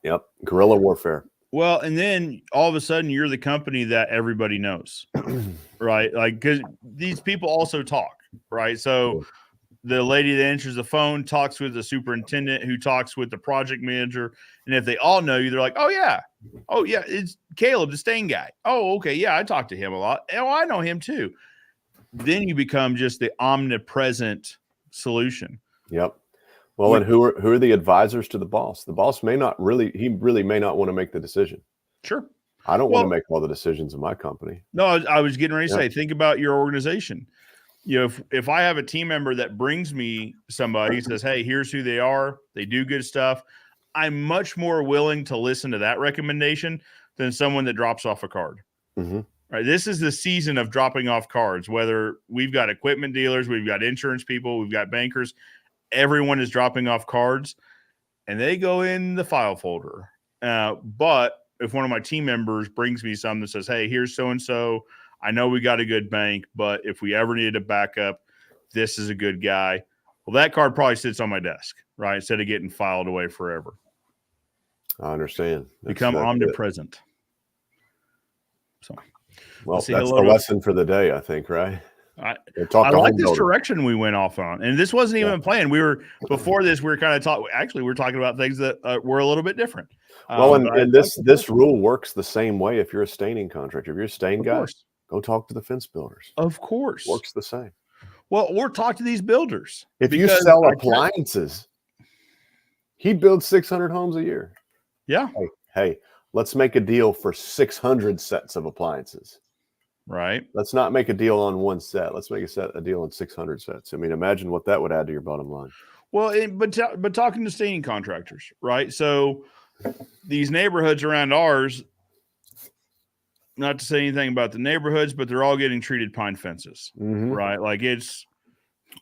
Guerrilla warfare. Well, and then all of a sudden you're the company that everybody knows, right? Like, because these people also talk, right? So the lady that answers the phone talks with the superintendent, who talks with the project manager. And if they all know you, they're like, oh yeah, it's Caleb, the stain guy. Oh, okay. Yeah, I talk to him a lot. Oh, I know him too. Then you become just the omnipresent solution. Yep. Well, and who are the advisors to the boss? The boss may not really may not want to make the decision. Sure. I don't want to make all the decisions in my company. No, I was getting ready to say, think about your organization. If I have a team member that brings me somebody, says, hey, here's who they are, they do good stuff, I'm much more willing to listen to that recommendation than someone that drops off a card. Mm-hmm. Right. This is the season of dropping off cards, whether we've got equipment dealers, we've got insurance people, we've got bankers. Everyone is dropping off cards and they go in the file folder. But if one of my team members brings me something that says, hey, here's so-and-so, I know we got a good bank, but if we ever needed a backup, this is a good guy. Well, that card probably sits on my desk, right? Instead of getting filed away forever. I understand. Become omnipresent. So, well, that's the lesson for the day, I think, right? I like this direction we went off on, and this wasn't even planned. Before this, we were kind of talking. Actually, we were talking about things that were a little bit different. Well, and this rule works the same way if you're a staining contractor. If you're a stain guy, go talk to the fence builders. Of course, works the same. Well, or talk to these builders. If you sell appliances, he builds 600 homes a year. Yeah. Hey, let's make a deal for 600 sets of appliances. Right. Let's not make a deal on one set. Let's make a deal on 600 sets. I mean, imagine what that would add to your bottom line. Well, but talking to staining contractors, right? So these neighborhoods around ours, not to say anything about the neighborhoods, but they're all getting treated pine fences, right? Like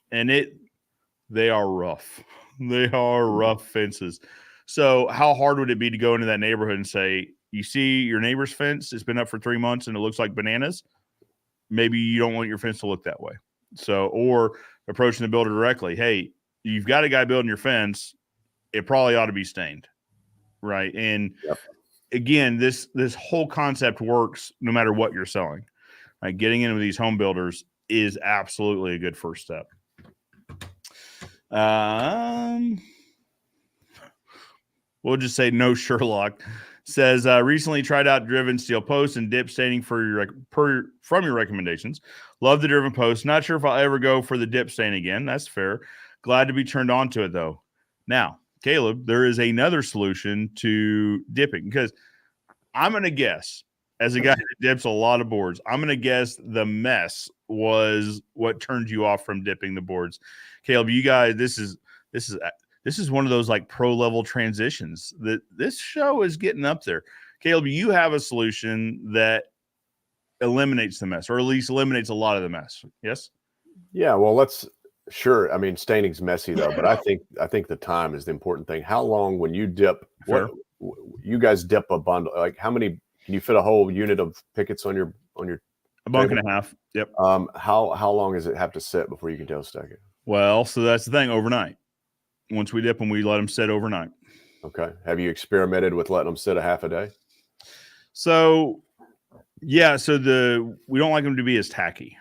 they are rough. They are rough fences. So how hard would it be to go into that neighborhood and say, you see your neighbor's fence, it's been up for 3 months and it looks like bananas. Maybe you don't want your fence to look that way. So, or approaching the builder directly. Hey, you've got a guy building your fence. It probably ought to be stained. Right. And again, this whole concept works no matter what you're selling. Like getting into these home builders is absolutely a good first step. We'll just say no Sherlock. Says, recently tried out driven steel posts and dip staining from your recommendations. Love the driven post. Not sure if I'll ever go for the dip stain again. That's fair. Glad to be turned on to it, though. Now, Caleb, there is another solution to dipping, because I'm going to guess, as a guy that dips a lot of boards, I'm going to guess the mess was what turned you off from dipping the boards. Caleb, you guys, this is one of those like pro level transitions that this show is getting up there. Caleb, you have a solution that eliminates the mess, or at least eliminates a lot of the mess. Yes. Yeah. Well, sure. I mean, staining's messy though, but I think the time is the important thing. How long when you dip, you guys dip a bundle, like how many, can you fit a whole unit of pickets on your a bunk and a half? Yep. How long does it have to sit before you can tail stack it? Well, so that's the thing, overnight. Once we dip them, we let them sit overnight. Okay. Have you experimented with letting them sit a half a day? So, yeah. So we don't like them to be as tacky,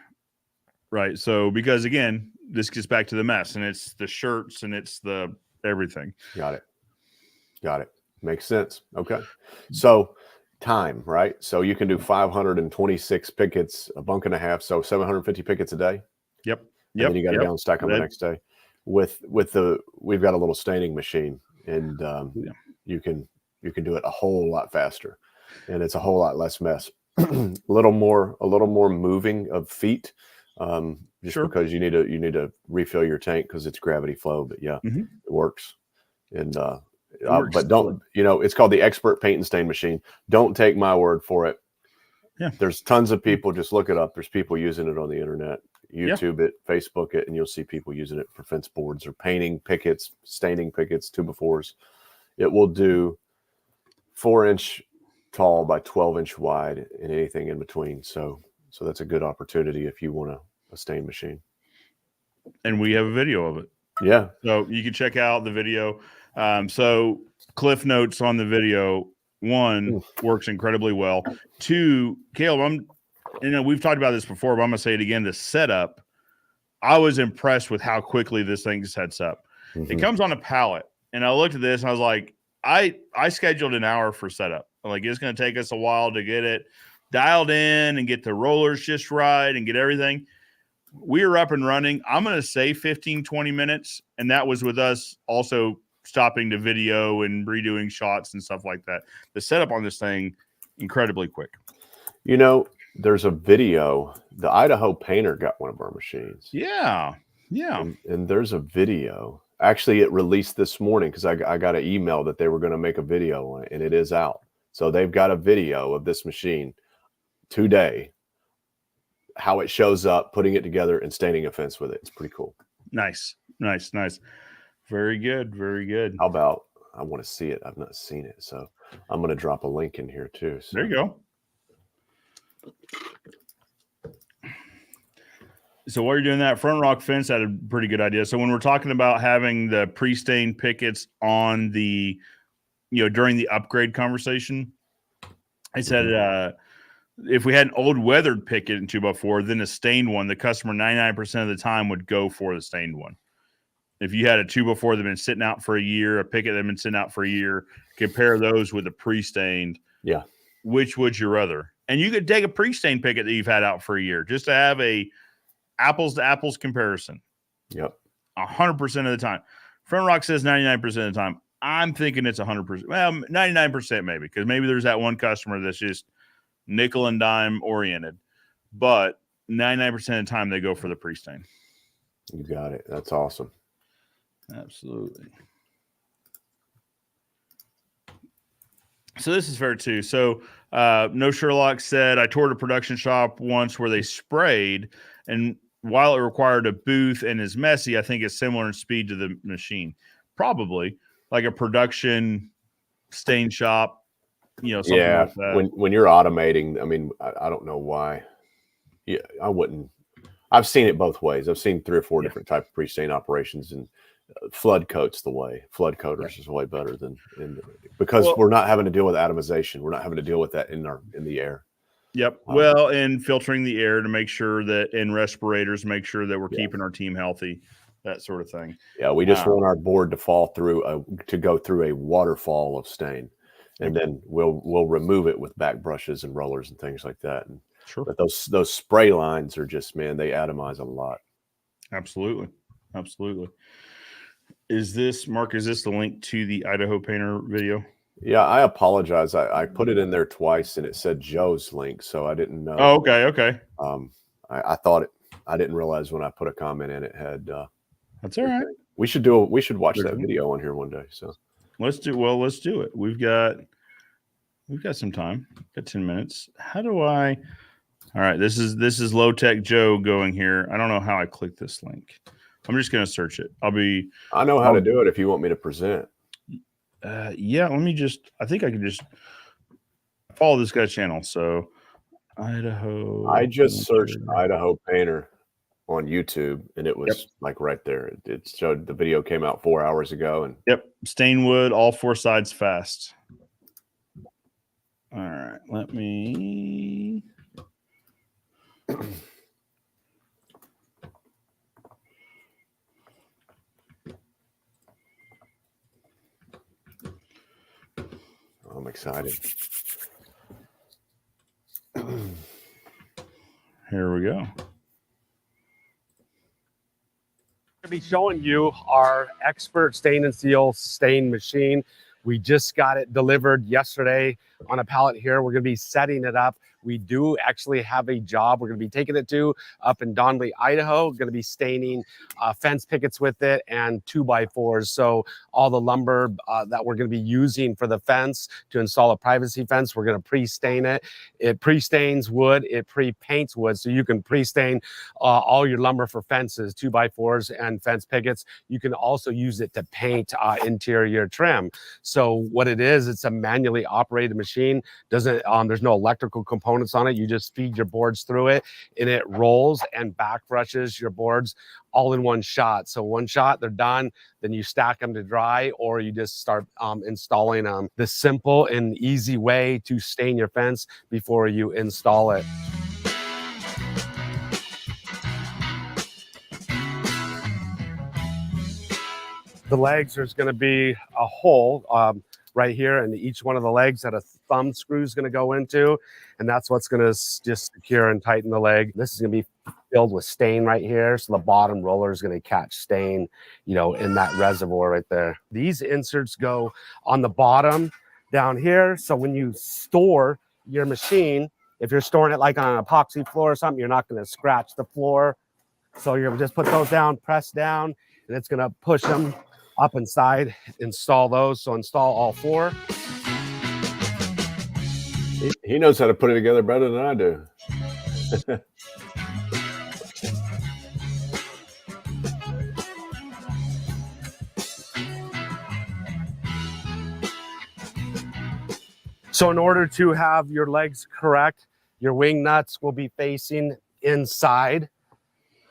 right? So because again, this gets back to the mess, and it's the shirts and it's the everything. Got it. Makes sense. Okay. So time, right? So you can do 526 pickets, a bunk and a half. So 750 pickets a day. Yep. And then you got to down stack them the next day. We've got a little staining machine, and you can do it a whole lot faster, and it's a whole lot less mess. a little more moving of feet, just because you need to refill your tank because it's gravity flow. But yeah, it works. And but don't, it's called the Expert Paint and Stain Machine. Don't take my word for it. Yeah, there's tons of people. Just look it up. There's people using it on the internet. YouTube it, Facebook it, and you'll see people using it for fence boards or painting pickets, staining pickets, 2x4s. It will do 4-inch tall by 12-inch wide and anything in between. So that's a good opportunity if you want a stain machine. And we have a video of it. Yeah. So you can check out the video. So cliff notes on the video. 1, works incredibly well. 2, Caleb, we've talked about this before, but I'm going to say it again. The setup, I was impressed with how quickly this thing sets up. It comes on a pallet, and I looked at this, and I was like, I scheduled an hour for setup. I'm like, it's going to take us a while to get it dialed in and get the rollers just right and get everything. We were up and running. I'm going to say 15, 20 minutes, and that was with us also stopping to video and redoing shots and stuff like that. The setup on this thing, incredibly quick. There's a video. The Idaho Painter got one of our machines. Yeah. And there's a video. Actually, it released this morning because I got an email that they were going to make a video on it, and it is out. So they've got a video of this machine today, how it shows up, putting it together, and staining a fence with it. It's pretty cool. Nice. Very good. How about, I want to see it. I've not seen it. So I'm going to drop a link in here too. So. There you go. So while you're doing that, Front Rock Fence had a pretty good idea. So when we're talking about having the pre-stained pickets on the, during the upgrade conversation, I said, if we had an old weathered picket in 2x4, then a stained one, the customer 99% of the time would go for the stained one. If you had a 2x4 that's been sitting out for a year, a picket that's been sitting out for a year, compare those with a pre-stained. Yeah. Which would you rather? And you could take a pre-stained picket that you've had out for a year just to have a apples to apples comparison. Yep. 100% of the time. Front Rock says 99% of the time. I'm thinking it's 100%. Well, 99% maybe, because maybe there's that one customer that's just nickel and dime oriented. But 99% of the time they go for the pre-stain. You got it. That's awesome. Absolutely. So this is fair too. So No Sherlock said, I toured a production shop once where they sprayed, and while it required a booth and is messy, I think it's similar in speed to the machine. Probably like a production stain shop, something like that. When you're automating, I mean, I don't know why. Yeah, I wouldn't. I've seen it both ways. I've seen 3 or 4 different type of pre-stain operations, and flood coat's the way. Flood coaters is way better than because we're not having to deal with atomization. We're not having to deal with that in the air. Yep. And filtering the air to make sure that in respirators, make sure that we're keeping our team healthy, that sort of thing. Yeah, we just want our board to go through a waterfall of stain, and then we'll remove it with back brushes and rollers and things like that. And sure. But those spray lines are just, man, they atomize a lot. Absolutely. Is this the link to the Idaho Painter video? Yeah, I apologize. I put it in there twice and it said Joe's link, so I didn't know. Oh, okay. I thought I didn't realize when I put a comment in it had. That's all right. We should watch that video on here one day. So let's do it. We've got some time. Got 10 minutes. How do I? All right, this is Low Tech Joe going here. I don't know how I click this link. I'm just going to search it. I know how to do it if you want me to present. Yeah, I think I can just follow this guy's channel. So Idaho. I just searched Idaho Painter on YouTube, and it was like right there. It showed the video came out 4 hours ago. And stain wood, all 4 sides fast. All right, let me. excited. Here we go. To be showing you our expert stain and seal stain machine. We just got it delivered yesterday on a pallet here. We're going to be setting it up. We do actually have a job we're going to be taking it to up in Donley, Idaho. We're going to be staining fence pickets with it and 2x4s. So all the lumber that we're going to be using for the fence to install a privacy fence, we're going to pre-stain it. It pre-stains wood, it pre-paints wood. So you can pre-stain all your lumber for fences, 2x4s and fence pickets. You can also use it to paint interior trim. So what it is, it's a manually operated machine. Doesn't there's no electrical components on it. You just feed your boards through it, and it rolls and back brushes your boards all in one shot. So one shot, they're done. Then you stack them to dry, or you just start installing them. The simple and easy way to stain your fence before you install it. The legs, there's going to be a hole right here, and each one of the legs that a thumb screw is going to go into, and that's what's going to just secure and tighten the leg. This is going to be filled with stain right here, so the bottom roller is going to catch stain, you know, in that reservoir right there. These inserts go on the bottom down here, so when you store your machine, if you're storing it like on an epoxy floor or something, you're not going to scratch the floor. So you're going to just put those down, press down, and it's going to push them up inside, install those. So install all four. He knows how to put it together better than I do. So in order to have your legs correct, your wing nuts will be facing inside.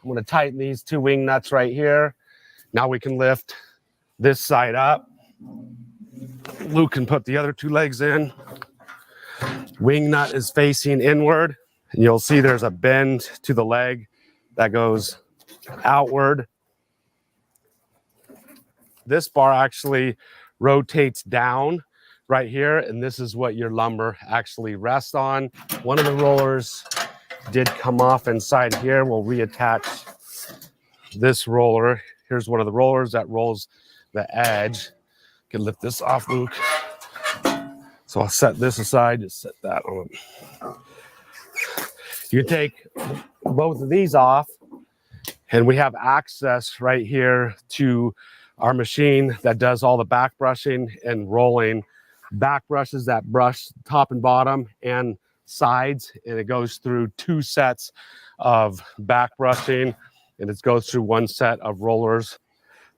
I'm going to tighten these two wing nuts right here. Now we can lift this side up. Luke can put the other two legs in. Wing nut is facing inward, and you'll see there's a bend to the leg that goes outward. This bar actually rotates down right here, and this is what your lumber actually rests on. One of the rollers did come off inside here. We'll reattach this roller. Here's one of the rollers that rolls the edge. Can lift this off, Luke. So I'll set this aside, just set that on. You take both of these off, and we have access right here to our machine that does all the back brushing and rolling. Back brushes that brush top and bottom and sides, and it goes through two sets of back brushing, and it goes through one set of rollers.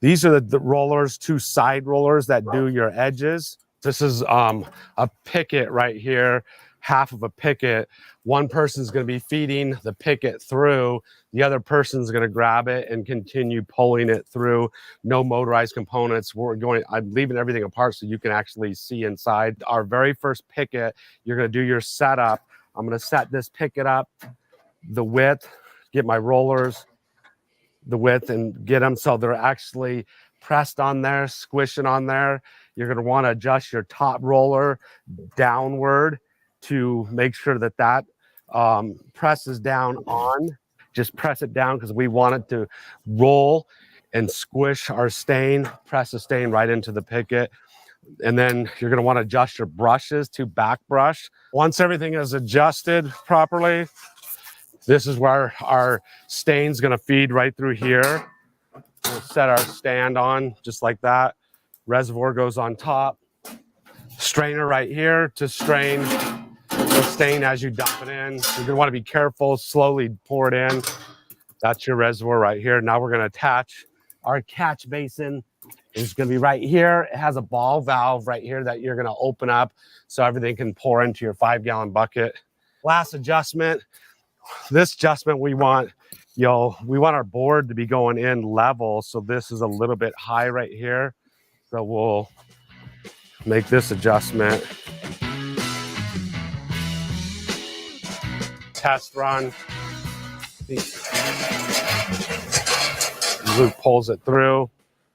These are the rollers, two side rollers that do your edges. This is a picket right here, half of a picket. One person's going to be feeding the picket through. The other person's going to grab it and continue pulling it through. No motorized components. I'm leaving everything apart so you can actually see inside. Our very first picket, you're going to do your setup. I'm going to set this picket up, the width, get my rollers, the width, and get them so they're actually pressed on there, squishing on there. You're going to want to adjust your top roller downward to make sure that that presses down on. Just press it down because we want it to roll and squish our stain, press the stain right into the picket. And then you're going to want to adjust your brushes to back brush. Once everything is adjusted properly, this is where our stain's going to feed right through here. We'll set our stand on just like that. Reservoir goes on top. Strainer right here to strain the stain as you dump it in. You're going to want to be careful, slowly pour it in. That's your reservoir right here. Now we're going to attach our catch basin. It's going to be right here. It has a ball valve right here that you're going to open up so everything can pour into your 5-gallon bucket. Last adjustment. This adjustment we want our board to be going in level. So this is a little bit high right here. So we'll make this adjustment. Test run. Luke pulls it through.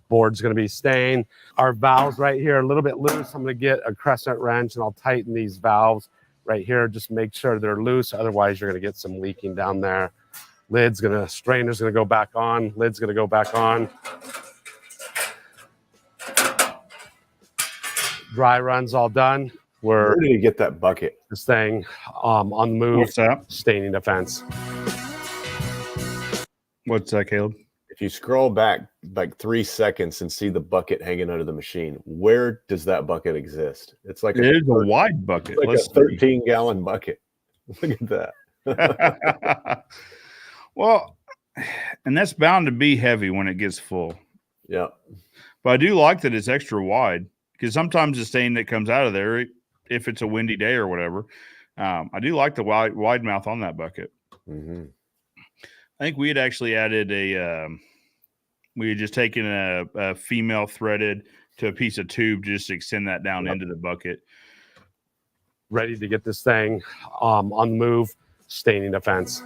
board's going to be staying. Our valves right here are a little bit loose. I'm going to get a crescent wrench and I'll tighten these valves right here. Just make sure they're loose. Otherwise, you're going to get some leaking down there. Strainer's going to go back on. Lid's going to go back on. Dry run's all done. Where did you get that bucket? This thing on the move. What's that? Staining the fence. What's that, Caleb? If you scroll back like 3 seconds and see the bucket hanging under the machine, where does that bucket exist? It's like It is a wide bucket. like Let's a 13-gallon bucket. Look at that. Well, and that's bound to be heavy when it gets full. Yeah. But I do like that it's extra wide, because sometimes the stain that comes out of there, if it's a windy day or whatever, I do like the wide mouth on that bucket. Mm-hmm. I think we had actually added we had just taken a female threaded to a piece of tube just to extend that down into the bucket. Ready to get this thing on the move, staining the fence.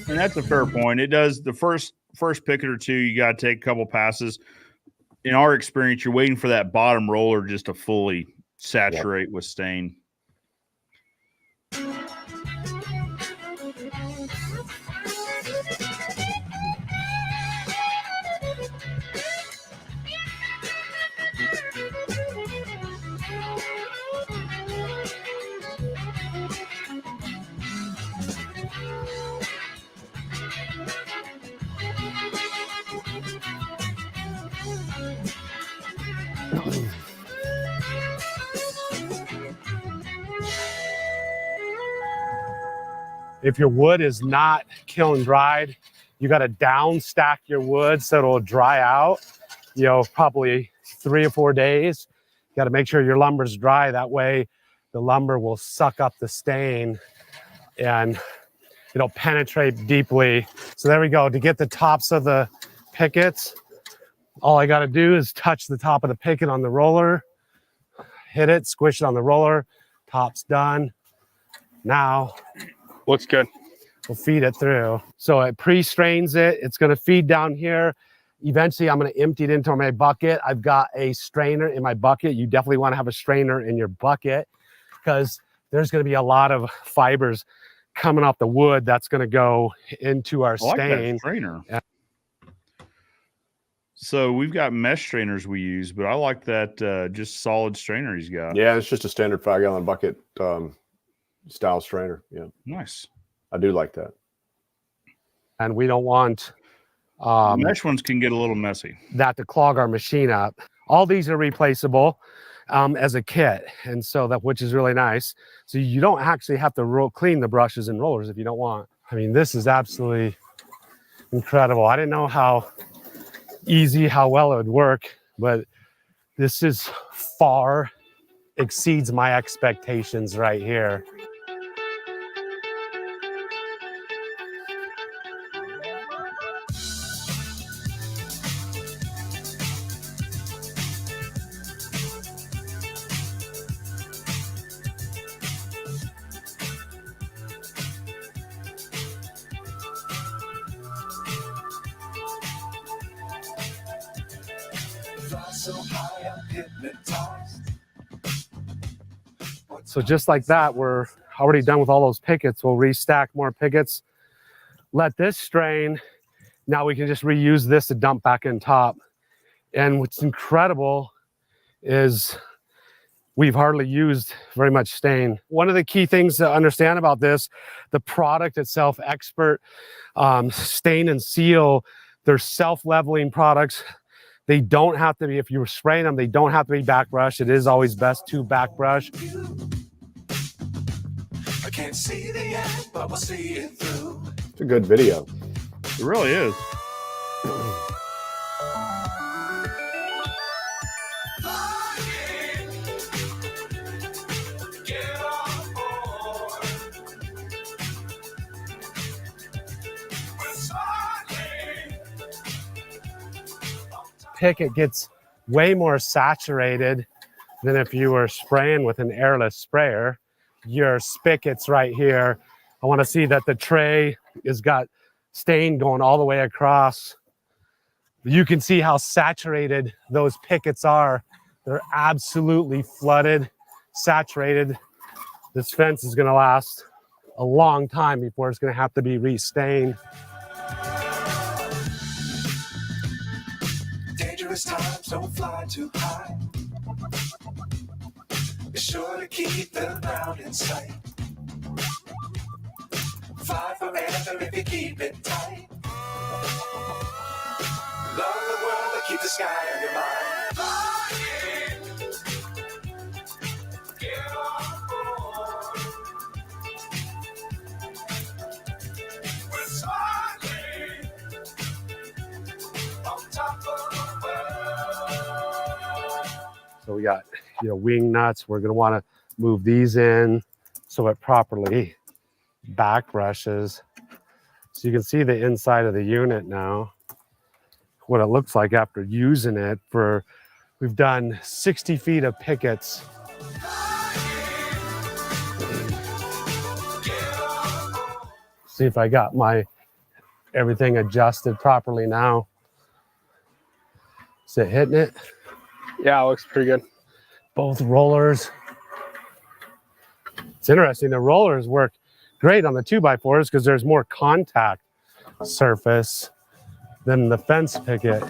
And that's a fair point. It does the first picket or two, you got to take a couple passes. In our experience, you're waiting for that bottom roller just to fully saturate with stain. If your wood is not kiln dried, you got to down stack your wood so it'll dry out, probably 3 or 4 days. You got to make sure your lumber's dry. That way the lumber will suck up the stain and it'll penetrate deeply. So there we go. To get the tops of the pickets, all I got to do is touch the top of the picket on the roller, hit it, squish it on the roller, top's done. Now, Looks good. we'll feed it through. So it pre-strains it. It's going to feed down here. Eventually, I'm going to empty it into my bucket. I've got a strainer in my bucket. You definitely want to have a strainer in your bucket because there's going to be a lot of fibers coming off the wood that's going to go into our I like that stain. strainer. So we've got mesh strainers we use, but I like that just solid strainer he's got. Yeah, it's just a standard 5-gallon bucket style strainer. Yeah, Nice. I do like that. And we don't want Mesh ones can get a little messy. that to clog our machine up. All these are replaceable as a kit, and so which is really nice. So you don't actually have to clean the brushes and rollers if you don't want. I mean, this is absolutely incredible. I didn't know how well it would work, but this is far exceeds my expectations right here. So just like that, we're already done with all those pickets. We'll restack more pickets, let this strain. Now we can just reuse this to dump back in top. And what's incredible is we've hardly used very much stain. One of the key things to understand about this, the product itself, Expert Stain and Seal, they're self-leveling products. They don't have to be, if you're spraying them, they don't have to be back brushed. It is always best to back brush. I can't see the end, but we'll see it through. It's a good video. It really is. picket gets way more saturated than if you were spraying with an airless sprayer. Your spigots right here, I want to see that the tray has got stain going all the way across. You can see how saturated those pickets are. They're absolutely flooded, saturated. This fence is going to last a long time before it's going to have to be restained. Dangerous times, don't fly too high. Be sure to keep the ground in sight. Fly forever if you keep it tight. Love the world, but keep the sky on your mind. Flying. Get on board. We're smiling on top of the world. So we got, wing nuts. We're going to want to move these in so it properly back brushes. So you can see the inside of the unit now, what it looks like after using it for, we've done 60 feet of pickets. See if I got everything adjusted properly now. Is it hitting it? Yeah, it looks pretty good. Both rollers. It's interesting. The rollers work great on the 2x4s because there's more contact surface than the fence picket.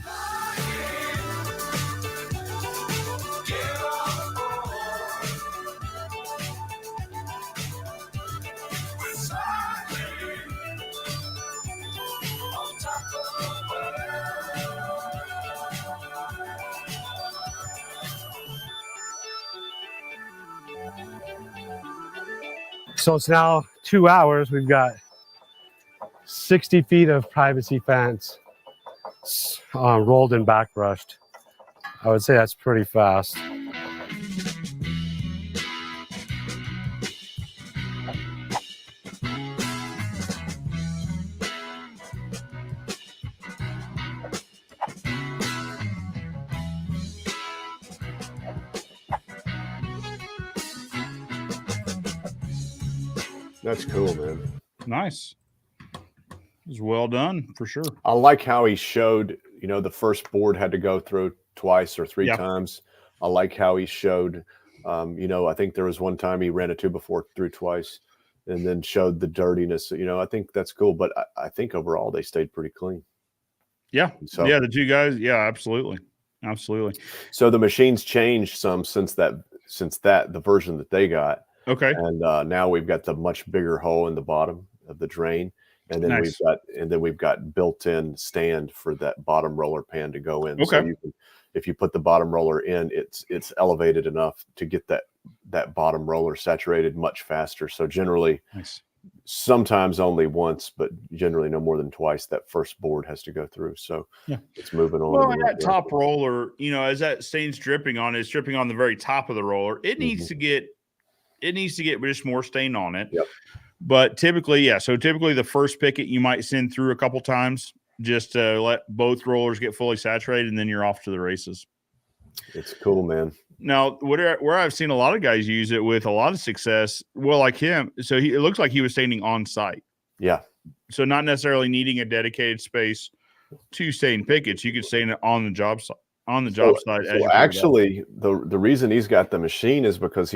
So it's now 2 hours. We've got 60 feet of privacy fence rolled and back brushed. I would say that's pretty fast. That's cool, man. Nice. It was well done for sure. I like how he showed, the first board had to go through twice or three times. I like how he showed, I think there was one time he ran a 2x4 through twice and then showed the dirtiness. I think that's cool, but I think overall they stayed pretty clean. Yeah. So, yeah, the two guys. Yeah, absolutely. Absolutely. So the machines changed some since the version that they got. Okay. And now we've got the much bigger hole in the bottom of the drain. And then we've got built-in stand for that bottom roller pan to go in. Okay. So if you put the bottom roller in, it's elevated enough to get that bottom roller saturated much faster. So generally, sometimes only once, but generally no more than twice, that first board has to go through. So it's moving on. Well, that top roller, as that stain's dripping on it, it's dripping on the very top of the roller. It needs to get just more stain on it. Yep. But typically, typically the first picket you might send through a couple times just to let both rollers get fully saturated, and then you're off to the races. It's cool, man. Now, where I've seen a lot of guys use it with a lot of success, well, like him, so it looks like he was staining on site. Yeah. So not necessarily needing a dedicated space to stain pickets, you could stain it on the job site. Site. So actually, the reason he's got the machine is because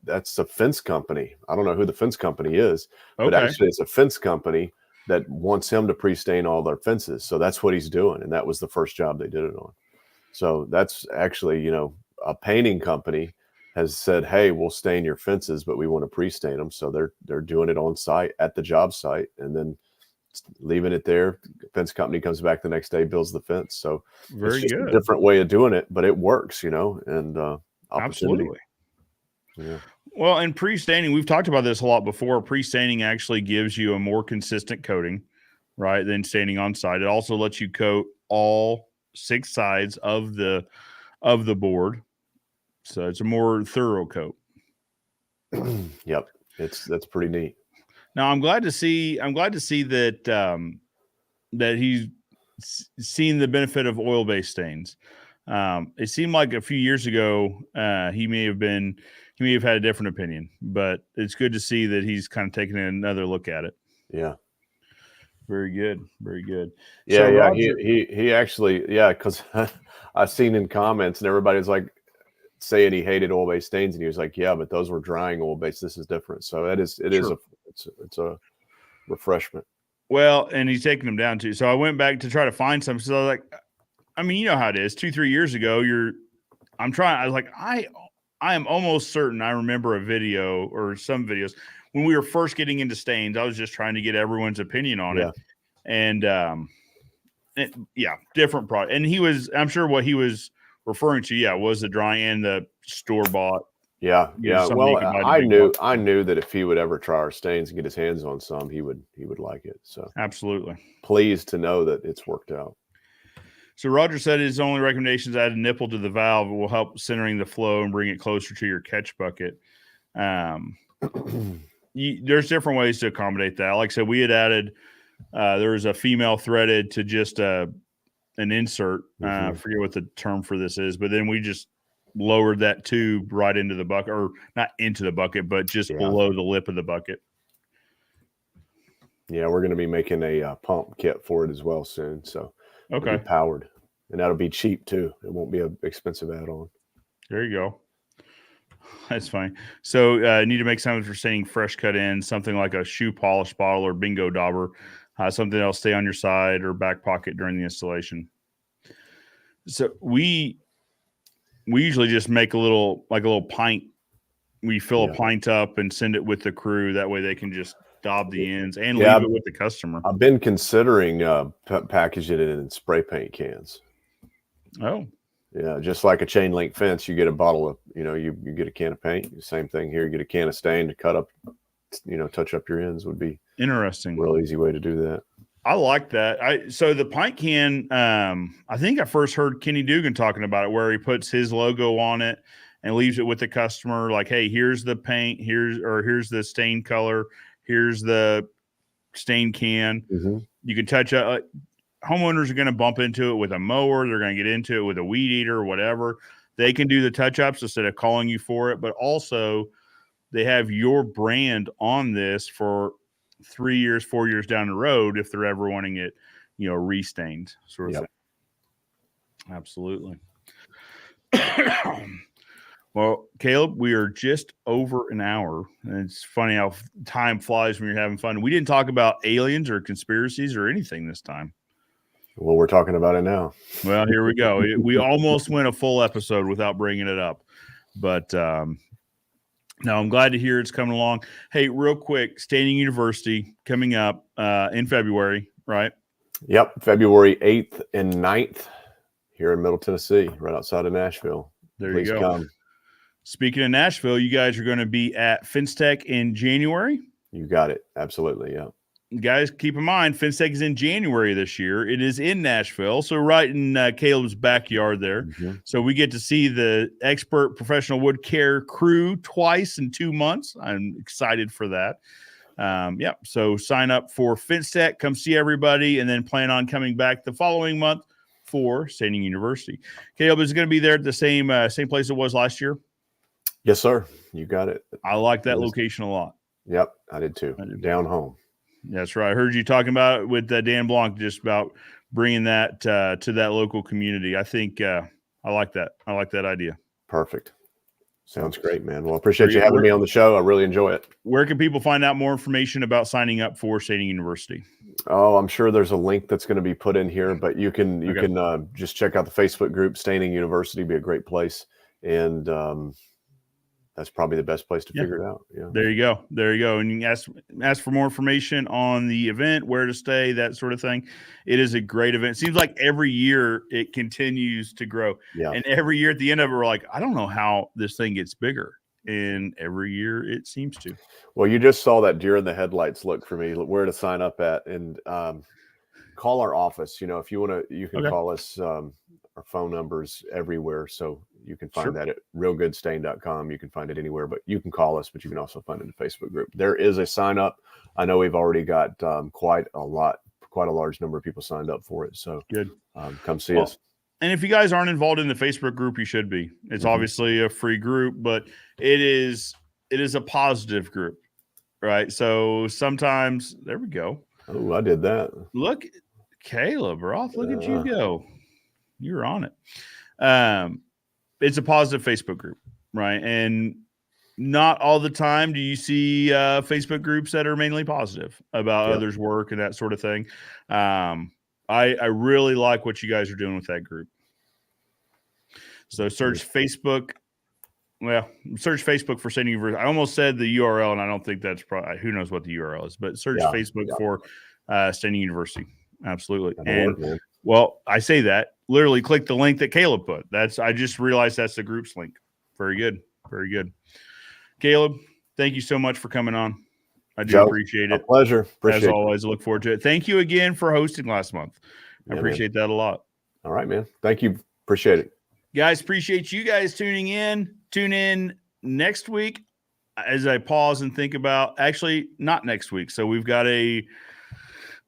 that's a fence company. I don't know who the fence company is, but actually it's a fence company that wants him to pre-stain all their fences. So that's what he's doing, and that was the first job they did it on. So that's actually, a painting company has said, "Hey, we'll stain your fences, but we want to pre-stain them." So they're doing it on site at the job site, and then leaving it there. Fence company comes back the next day, builds the fence. So very it's just good. a different way of doing it, but it works, and absolutely. Yeah. Well, and pre-staining, we've talked about this a lot before. Pre-staining actually gives you a more consistent coating, right, than staining on site. It also lets you coat all 6 sides of the board, so it's a more thorough coat. Yep, that's pretty neat. Now I'm glad to see that that he's seen the benefit of oil-based stains. It seemed like a few years ago he may have had a different opinion, but it's good to see that he's kind of taking another look at it. Yeah. Very good. Very good. Yeah, So yeah. Roger, He actually, yeah, because I've seen in comments and everybody's like saying he hated oil-based stains, and he was like, yeah, but those were drying oil-based. This is different. So it's a refreshment. well, and he's taking them down too. So I went back to try to find some. So I was like, I mean, you know how it is. 2-3 years ago, I was like, I am almost certain I remember a video or some videos when we were first getting into stains. I was just trying to get everyone's opinion on it. And different product. And I'm sure what he was referring to, was the dry and the store-bought. Yeah. Well, I knew that if he would ever try our stains and get his hands on some, he would like it. So absolutely pleased to know that it's worked out. So Roger said his only recommendation is add a nipple to the valve. It will help centering the flow and bring it closer to your catch bucket. There's different ways to accommodate that. Like I said, we had added there was a female threaded to just an insert. I forget what the term for this is, but then we just lowered that tube right into the bucket, or not into the bucket, but just below the lip of the bucket. Yeah, we're going to be making a pump kit for it as well soon. So okay, powered, and that'll be cheap too. It won't be an expensive add-on. There you go. That's fine. So need to make something for staining fresh cut ends, something like a shoe polish bottle or bingo dauber, something that'll stay on your side or back pocket during the installation. So we usually just make a little pint. We fill a pint up and send it with the crew. That way they can just daub the ends and leave it with the customer. I've been considering packaging it in spray paint cans. Oh, yeah, just like a chain link fence, you get a bottle of, you get a can of paint. Same thing here. You get a can of stain to cut up, touch up your ends would be interesting. Real easy way to do that. I like that. So the pint can, I think I first heard Kenny Dugan talking about it, where he puts his logo on it and leaves it with the customer. Like, hey, here's the paint, here's the stain color, here's the stain can. Mm-hmm. You can touch up. Homeowners are going to bump into it with a mower. They're going to get into it with a weed eater or whatever. They can do the touch-ups instead of calling you for it. But also, they have your brand on this for 3 years, 4 years down the road if they're ever wanting it, restained sort of thing. Absolutely. Well, Caleb, we are just over an hour. And it's funny how time flies when you're having fun. We didn't talk about aliens or conspiracies or anything this time. Well, we're talking about it now. Well, here we go. We almost went a full episode without bringing it up. But no, I'm glad to hear it's coming along. Hey, real quick, Staining University coming up in February, right? Yep, February 8th and 9th here in Middle Tennessee, right outside of Nashville. Please you go. Come. Speaking of Nashville, you guys are going to be at FinStech in January. You got it. Absolutely, yeah. Guys, keep in mind, FinStech is in January this year. It is in Nashville, so right in Caleb's backyard there. Mm-hmm. So we get to see the expert professional wood care crew twice in 2 months. I'm excited for that. So sign up for FinStech, come see everybody, and then plan on coming back the following month for Staining University. Caleb is going to be there at the same place it was last year. Yes, sir. You got it. I like that location a lot. Yep, I did too. Down home. That's right. I heard you talking about it with Dan Blanc, just about bringing that to that local community. I think I like that. I like that idea. Perfect. Sounds great, man. Well, I appreciate you having me on the show. I really enjoy it. Where can people find out more information about signing up for Staining University? Oh, I'm sure there's a link that's going to be put in here, but you can just check out the Facebook group. Staining University be a great place, and that's probably the best place to figure it out. Yeah. There you go. And you can ask for more information on the event, where to stay, that sort of thing. It is a great event. It seems like every year it continues to grow. Yeah. And every year at the end of it, we're like, I don't know how this thing gets bigger. And every year it seems to. Well, you just saw that deer in the headlights look for me, where to sign up at, and call our office. If you want to, you can call us. Our phone numbers everywhere, so you can find that at realgoodstain.com. You can find it anywhere, but you can call us, but you can also find it in the Facebook group. There is a sign up. I know we've already got quite quite a large number of people signed up for it. So Good. Come see us. And if you guys aren't involved in the Facebook group, you should be. It's obviously a free group, but it is a positive group, right? So sometimes there we go. Oh, I did that. Look, Caleb Roth, look at you go. You're on it. It's a positive Facebook group, right? And not all the time do you see Facebook groups that are mainly positive about others' work and that sort of thing. I really like what you guys are doing with that group. So search Facebook. Well, search Facebook for State University. I almost said the URL, and I don't think that's probably, who knows what the URL is, but search Facebook for State University. Absolutely. And well, I say that literally click the link that Caleb put. I just realized that's the group's link. Very good. Very good. Caleb, thank you so much for coming on. I do appreciate it. Pleasure. Appreciate As always, I look forward to it. Thank you again for hosting last month. I appreciate that a lot. All right, man. Thank you. Appreciate it. Guys, appreciate you guys tuning in. Tune in next week as I pause and think about, actually not next week. So we got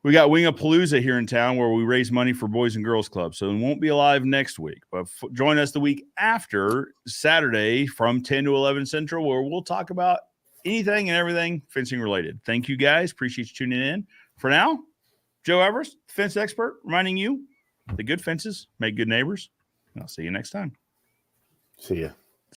Wingapalooza here in town where we raise money for Boys and Girls Club. So it won't be live next week, but join us the week after, Saturday from 10 to 11 Central, where we'll talk about anything and everything fencing related. Thank you guys. Appreciate you tuning in. For now, Joe Evers, fence expert, reminding you the good fences make good neighbors. And I'll see you next time. See ya.